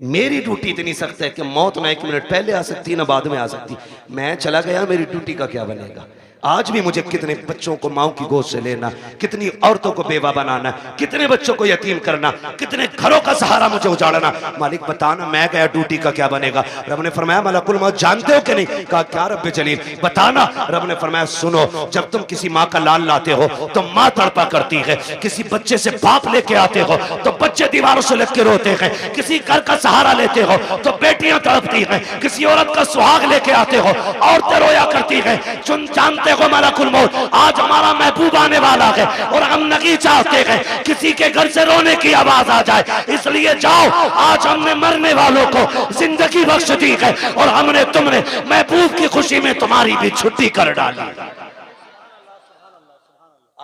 A: मेरी ड्यूटी इतनी सख्त है कि मौत ना 1 मिनट पहले आ सकती ना बाद में आ सकती। मैं चला गया, मेरी ड्यूटी का क्या बनेगा? आज भी मुझे कितने बच्चों को माओ की गोद से लेना, कितनी औरतों को बेवा बनाना, कितने बच्चों को यतीम करना, कितने घरों का सहारा मुझे उजाड़ना। मालिक बताना मैं गया ड्यूटी का क्या बनेगा? रब ने फरमाया मलकुल मौत जानते हो कि नहीं? कहा क्या रब्बे जलील बताना। रब ने फरमाया सुनो, जब तुम किसी माँ का लाल लाते हो तो माँ तड़पा करती है, किसी बच्चे से बाप लेके आते हो तो बच्चे दीवारों से लग के रोते हैं, किसी घर का सहारा लेते हो तो बेटियां तड़पती हैं, किसी औरत का सुहाग लेके आते हो औरतें रोया करती हैं। जानते
C: को मलकुल मौत, आज हमारा महबूब आने वाला है और हम नहीं चाहते हैं किसी के घर से रोने की आवाज आ जाए, इसलिए जाओ, आज हमने मरने वालों को जिंदगी बख्श दी है और हमने तुमने महबूब की खुशी में तुम्हारी भी छुट्टी कर डाली।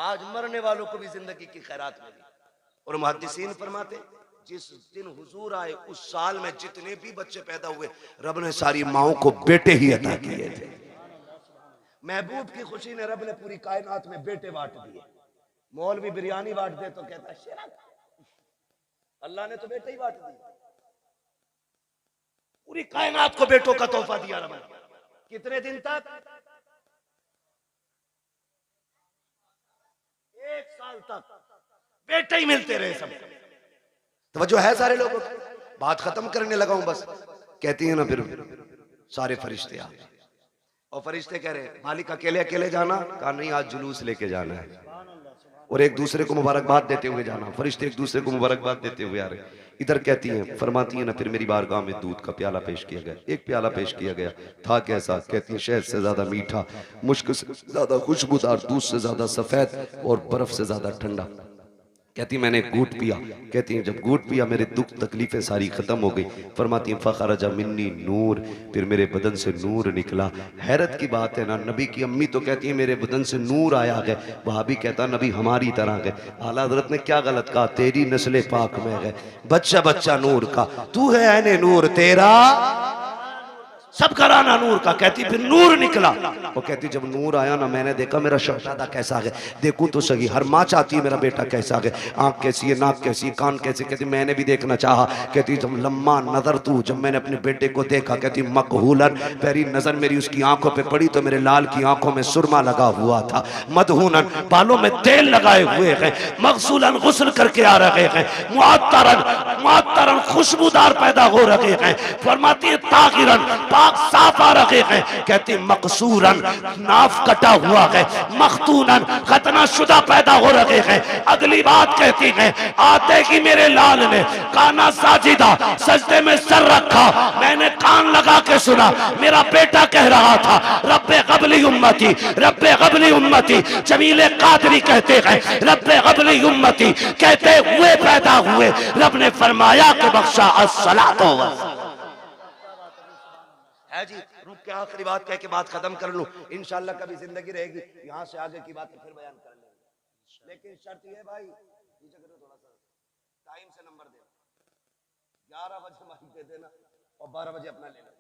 A: आज मरने वालों को भी जिंदगी की खैरात मिली। और मुहद्दिसीन फरमाते जिस दिन हुजूर आए उस साल में जितने भी बच्चे पैदा हुए रब ने सारी माओं को बेटे ही अता किए थे। महबूब की खुशी ने रब ने पूरी कायनात में बेटे बांट दिए। मौलवी बिरयानी बांट दे तो कहता शेरा, अल्लाह ने तो बेटे ही बांट दिए। पूरी कायनात को बेटों का तोहफा दिया रब ने। कितने दिन तक? 1 साल तक बेटे ही मिलते रहे सब। तवज्जो है सारे लोगों की? बात खत्म करने लगा हूं बस। कहती है ना फिर सारे फरिश्ते आ, और फरिश्ते कह रहे मालिक अकेले अकेले जाना? कहा नहीं, आज जुलूस लेके जाना है और एक दूसरे को मुबारकबाद देते हुए जाना। फरिश्ते एक दूसरे को मुबारकबाद देते हुए आ रहे। इधर कहती हैं, फरमाती है ना फिर मेरी बारगाह में दूध का प्याला पेश किया गया। एक प्याला पेश किया गया, था कैसा? कहती है शहद से ज्यादा मीठा, मुश्क से ज्यादा खुशबूदार, दूध से ज्यादा सफेद और बर्फ से ज्यादा ठंडा। कहती मैंने घूट पिया। कहती है जब घूट पिया मेरे दुख तकलीफें सारी खत्म हो गई। फरमाती फखरजा मिन्नी नूर, फिर मेरे बदन से नूर निकला। हैरत की बात है ना, नबी की अम्मी तो कहती है मेरे बदन से नूर आया है, वहां भी कहता नबी हमारी तरह है। आला हज़रत ने क्या गलत कहा? तेरी नस्ल पाक में है, बच्चा बच्चा नूर का, तू है ऐने नूर तेरा सब कराना नूर का। कहती फिर नूर निकला। वो कहती जब नूर आया ना मैंने देखा मेरा शहजादा कैसा है, देखूं तो सही। हर माँ चाहती है मेरा बेटा कैसा है, आंख कैसी है, नाक कैसी है, कान कैसे। कहती मैंने भी देखना चाहा। कहती जब लम्मा नजर तू, जब मैंने अपने बेटे को देखा, कहती मकहूलन, पहली नजर मेरी उसकी आंखों पे पड़ी तो मेरे लाल की आंखों में सुरमा लगा हुआ था। मदहूनन, बालों में तेल लगाए हुए हैं। मगसूलन, गुस्ल करके आ रहे हैं। मुअत्तरन, खुशबूदार पैदा हो रहे हैं। फरमाती है ताहिरन, पाक साफ आ रहे हैं। कहती मकसूरन, नाफ कटा हुआ है। मखतूनन, खतना शुदा पैदा हो रहे हैं। अगली बात कहती है आते ही मेरे लाल ने काना साजिदा, सजदे में सर रखा। मैंने कान लगा के सुना, मेरा बेटा कह रहा था रब्बे क़ब्ली उम्मती, रब्बे क़ब्ली उम्मती। जमीले कादरी कहते हैं रब्बे क़ब्ली उम्मती, कहते हुए पैदा हुए। रब ने फरमाया कि बख्शा अस्सलातो है जी। रुक के आखिरी बात कह के बात खत्म कर लूं। इंशाल्लाह कभी जिंदगी रहेगी यहाँ से आगे की बात फिर बयान कर लेंगे। लेकिन शर्त ये भाई, थोड़ा सा टाइम से नंबर देना। 11 बजे माइक दे देना और 12 बजे अपना ले लेना,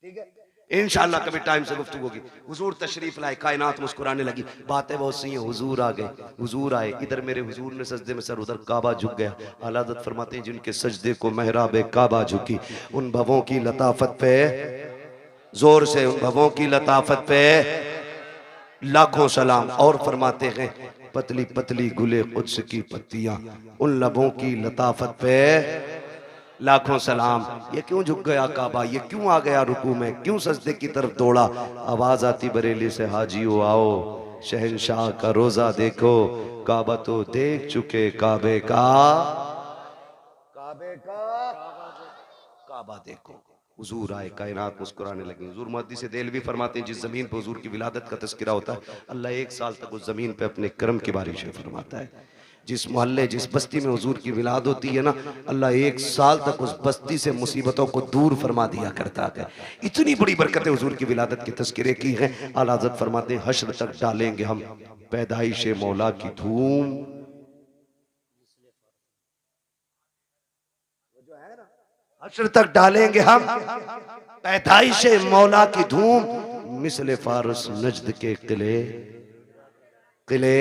A: ठीक है? इंशाल्लाह कभी टाइम से गुफ्तगू होगी। हुजूर तशरीफ लाए, कायनात मुस्कुराने लगी। बातें बहुत सी हैं। हुजूर आ गए, हुजूर आए, इधर मेरे हुजूर ने सजदे में सर, उधर काबा झुक गया। आला हज़रत फरमाते हैं जिनके सजदे को महराबे काबा झुकी, उन भवों की लताफत पे, जोर से, उन भवों की लताफत पे लाखों सलाम। और फरमाते हैं पतली पतली गुले कुद्स की पत्तियां, उन लबों की लताफत पे लाखों सलाम। ये क्यों झुक गया काबा, ये क्यों आ गया रुकू में, क्यों सजदे की तरफ दौड़ा? आवाज आती बरेली से हाजियो आओ, शहंशाह का रोजा देखो। काबा तो देख चुके, काबे का, काबे का काबा देखो। हुजूर आए, कायनात मुस्कुराने लगी। हुजूर मुहद्दिस देलवी फरमाते हैं जिस जमीन पर हुजूर की विलादत का तज़किरा होता है, अल्लाह 1 साल तक उस जमीन पे अपने करम की बारिशें फरमाता है। जिस मोहल्ले, जिस बस्ती में हुजूर की विलादत होती है ना, अल्लाह 1 साल तक उस बस्ती से मुसीबतों को दूर फरमा दिया करता है। इतनी बड़ी बरकतें हुजूर की विलादत के तज़किरे की हैं। आला हज़रत फरमाते हैं हश्र तक डालेंगे हम पैदाइश मौला की धूम। हश्र तक डालेंगे हम पैदाइश मौला की धूम, मिसले फारस नजद के किले किले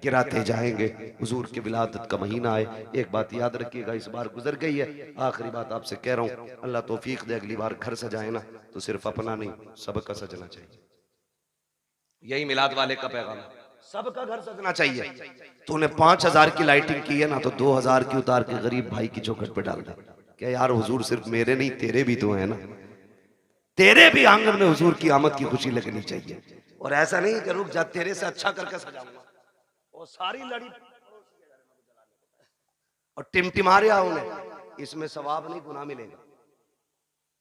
A: गिराते जाएंगे। हुजूर की विलादत का महीना है। एक बात याद रखिएगा, इस बार गुजर गई है, आखिरी बात आपसे कह रहा हूँ, अल्लाह तौफीक दे अगली बार घर सजाए ना तो सिर्फ अपना नहीं सबका सजना चाहिए। यही मिलाद वाले का पैगाम, सबका घर सजना चाहिए। तूने 5000 की लाइटिंग की है ना तो 2000 की उतार के गरीब भाई की चौखट पे डाल दे। क्या यार हुजूर सिर्फ मेरे नहीं तेरे भी तो है ना, तेरे भी आंगन में हुजूर की आमद की खुशी लगनी चाहिए। और ऐसा नहीं कि रुक जा तेरे से अच्छा करके सजाऊंगा, वो सारी लड़ी और टिमटिमा रहा उन्हें, इसमें सवाब नहीं गुनाह मिलेगा।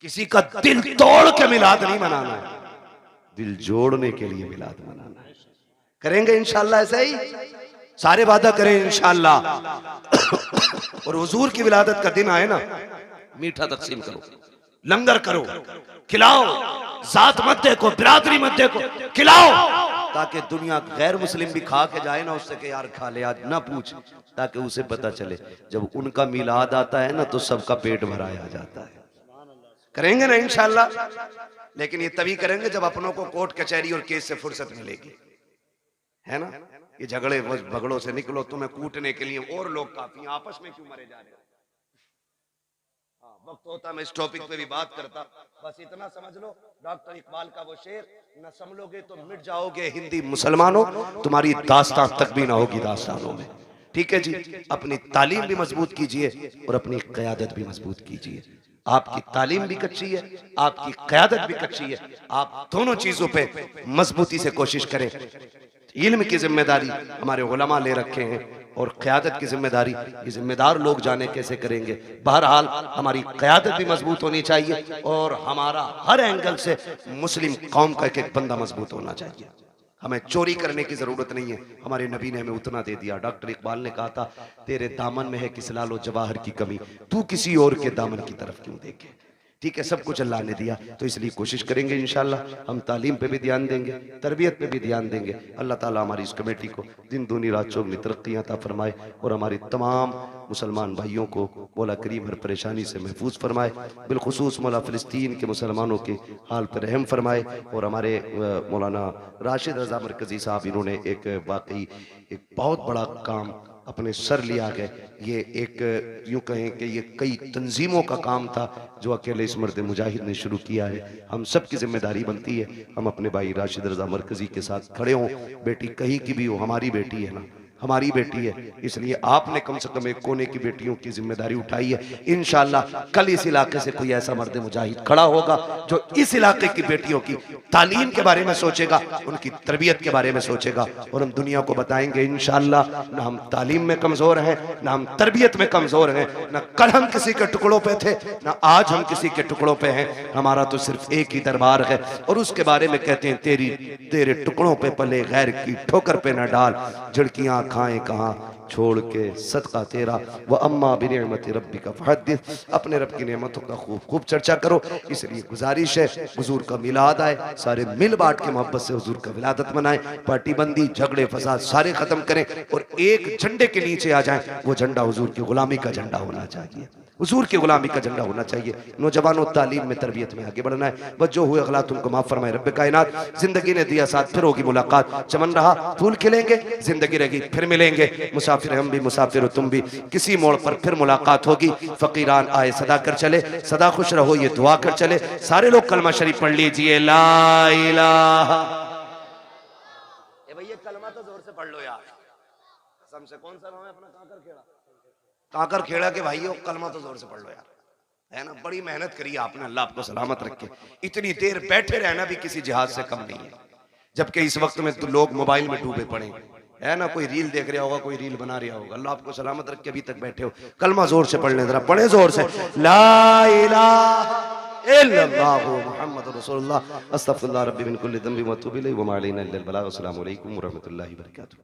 A: किसी का दिल तोड़ के मिलाद नहीं मनाना है, दिल जोड़ने के लिए मिलाद मनाना है। करेंगे इंशाल्लाह ऐसा ही, सारे वादा करें इंशाल्लाह। और हुजूर की विलादत का दिन आए ना, मीठा तकसीम करो, लंगर करो, खिलाओ, जात मत देखो, बिरादरी मत देखो, खिलाओ, ताकि दुनिया गैर मुस्लिम भी खा के जाए ना, उससे कि यार खा ले आज, ना पूछ, ताकि उसे पता चले जब उनका मिलाद आता है ना तो सबका पेट भराया जाता है। करेंगे ना इंशाल्लाह, लेकिन ये तभी करेंगे जब अपनों को कोर्ट कचहरी और केस से फुर्सत मिलेगी, है ना। ये झगड़े भगड़ों से निकलो, तुम्हें कूटने के लिए और लोग काफी हैं, आपस में क्यों मरे जा रहे हो। हाँ, वक्त होता मैं इस टॉपिक पे भी बात करता, बस इतना समझ लो डॉक्टर इकबाल का वो शेर, न संभलोगे तो मिट जाओगे हिंदी मुसलमानों, तुम्हारी दास्तां तक भी ना होगी दास्तानों में। ठीक है जी, अपनी तालीम भी मजबूत कीजिए और अपनी क़यादत भी मजबूत कीजिए। आपकी तालीम भी कच्ची है, आपकी क़यादत भी कच्ची है, आप दोनों चीजों पे मजबूती से कोशिश करें। इल्म की जिम्मेदारी हमारे उलमा ले रखे हैं और क़यादत की जिम्मेदारी ये जिम्मेदार लोग जाने कैसे करेंगे। बहरहाल हमारी क़यादत भी मजबूत होनी चाहिए और हमारा हर एंगल से मुस्लिम कौम का एक एक बंदा मजबूत होना चाहिए। हमें चोरी करने की जरूरत नहीं है, हमारे नबी ने हमें उतना दे दिया। डॉक्टर इकबाल ने कहा था, तेरे दामन में है किस लालो जवाहर की कमी, तू किसी और के दामन की तरफ क्यों देखे। ठीक है, सब कुछ अल्लाह ने दिया, तो इसलिए कोशिश करेंगे इंशाल्लाह। हम तालीम पे भी ध्यान देंगे, तरबियत पे भी ध्यान देंगे। अल्लाह ताला हमारी इस कमेटी को दिन दूनी रात चौगनी तरक्की अता फरमाए और हमारी तमाम मुसलमान भाइयों को मौला करीम हर परेशानी से महफूज फरमाए। बिलखुसूस मौला फ़िलिस्तीन के मुसलमानों के हाल पर रहम फरमाए। और हमारे मौलाना राशिद रज़ा मरकज़ी साहब, इन्होंने एक वाकई एक बहुत बड़ा काम अपने सर लिया गया। ये एक यूँ कहें कि ये कई तंजीमों का काम था जो अकेले इस मर्द मुजाहिद ने शुरू किया है। हम सब की जिम्मेदारी बनती है, हम अपने भाई राशिद रज़ा मरकज़ी के साथ खड़े हों। बेटी कहीं की भी हो, हमारी बेटी है ना, हमारी बेटी है, इसलिए आपने कम से कम एक कोने की बेटियों की जिम्मेदारी उठाई है। इंशाल्लाह कल इस इलाके से कोई ऐसा मर्द मुजाहिद खड़ा होगा जो इस इलाके की बेटियों की तालीम के बारे में सोचेगा, उनकी तरबियत के बारे में सोचेगा, और हम दुनिया को बताएंगे इंशाल्लाह ना हम तालीम में कमजोर हैं, ना हम तरबियत में कमजोर हैं, ना कल हम किसी के टुकड़ों पे थे, ना आज हम किसी के टुकड़ों पे हैं। हमारा तो सिर्फ एक ही दरबार है और उसके बारे में कहते हैं, तेरे टुकड़ों पे पले गैर की ठोकर पे न डाल, झिड़कियां खाएं कहाँ छोड़ के सदका तेरा, व अम्मा बिनिअमति रब्बिका फहद्दिस, अपने रब की नेमतों का खूब खूब चर्चा करो। इसलिए गुजारिश है, हुजूर का मिलाद आए, सारे मिल बांट के मोहब्बत से हुजूर का विलादत मनाएं, पार्टी बंदी झगड़े फसाद सारे खत्म करें और एक झंडे के नीचे आ जाएं। वो झंडा हुजूर की गुलामी का झंडा होना चाहिए, हुजूर की गुलामी का झंडा होना चाहिए। नौजवानों तालीम में तरबियत में आगे बढ़ना है। बच्चों हुए अखलाक तुमको माफ फरमाए रब्बे कायनात। जिंदगी ने दिया साथ, फिर होगी मुलाकात, चमन रहा फूल खिलेंगे, जिंदगी रहेगी फिर मिलेंगे। मुसाफिर हम भी, मुसाफिर हो तुम भी, किसी मोड़ पर फिर मुलाकात होगी। फकीरान आए सदा कर चले, सदा खुश रहो ये दुआ कर चले। सारे लोग कलमा शरीफ पढ़ लीजिए, ला इलाहा। भैया कलमा तो जोर से पढ़ लो यार, कसम से। कौन सा नाम है अपना? काकर खेड़ा। काकर खेड़ा के भाइयों कलमा तो जोर से पढ़ लो यार, है ना। बड़ी मेहनत करी आपने, अल्लाह आपको सलामत रखे। इतनी देर बैठे रहना भी किसी जिहाद से कम नहीं है, जबकि इस वक्त में तो लोग मोबाइल में डूबे पड़े, है ना। कोई रील देख रहा होगा, कोई रील बना रहा होगा। अल्लाह आपको सलामत रखे, अभी तक बैठे हो। कलमा जोर से पढ़ने, जरा पढ़े जोर से, ला इलाहा इल्लल्लाहु मुहम्मदुर रसूलुल्लाह, अस्तगफिरुल्लाह रब्बी मिन कुल्ली ज़ंबि व अतूबु इलैहि व मा अलैना इल्लल बलाग। अस्सलामु अलैकुम व रहमतुल्लाहि व बरकातुहू।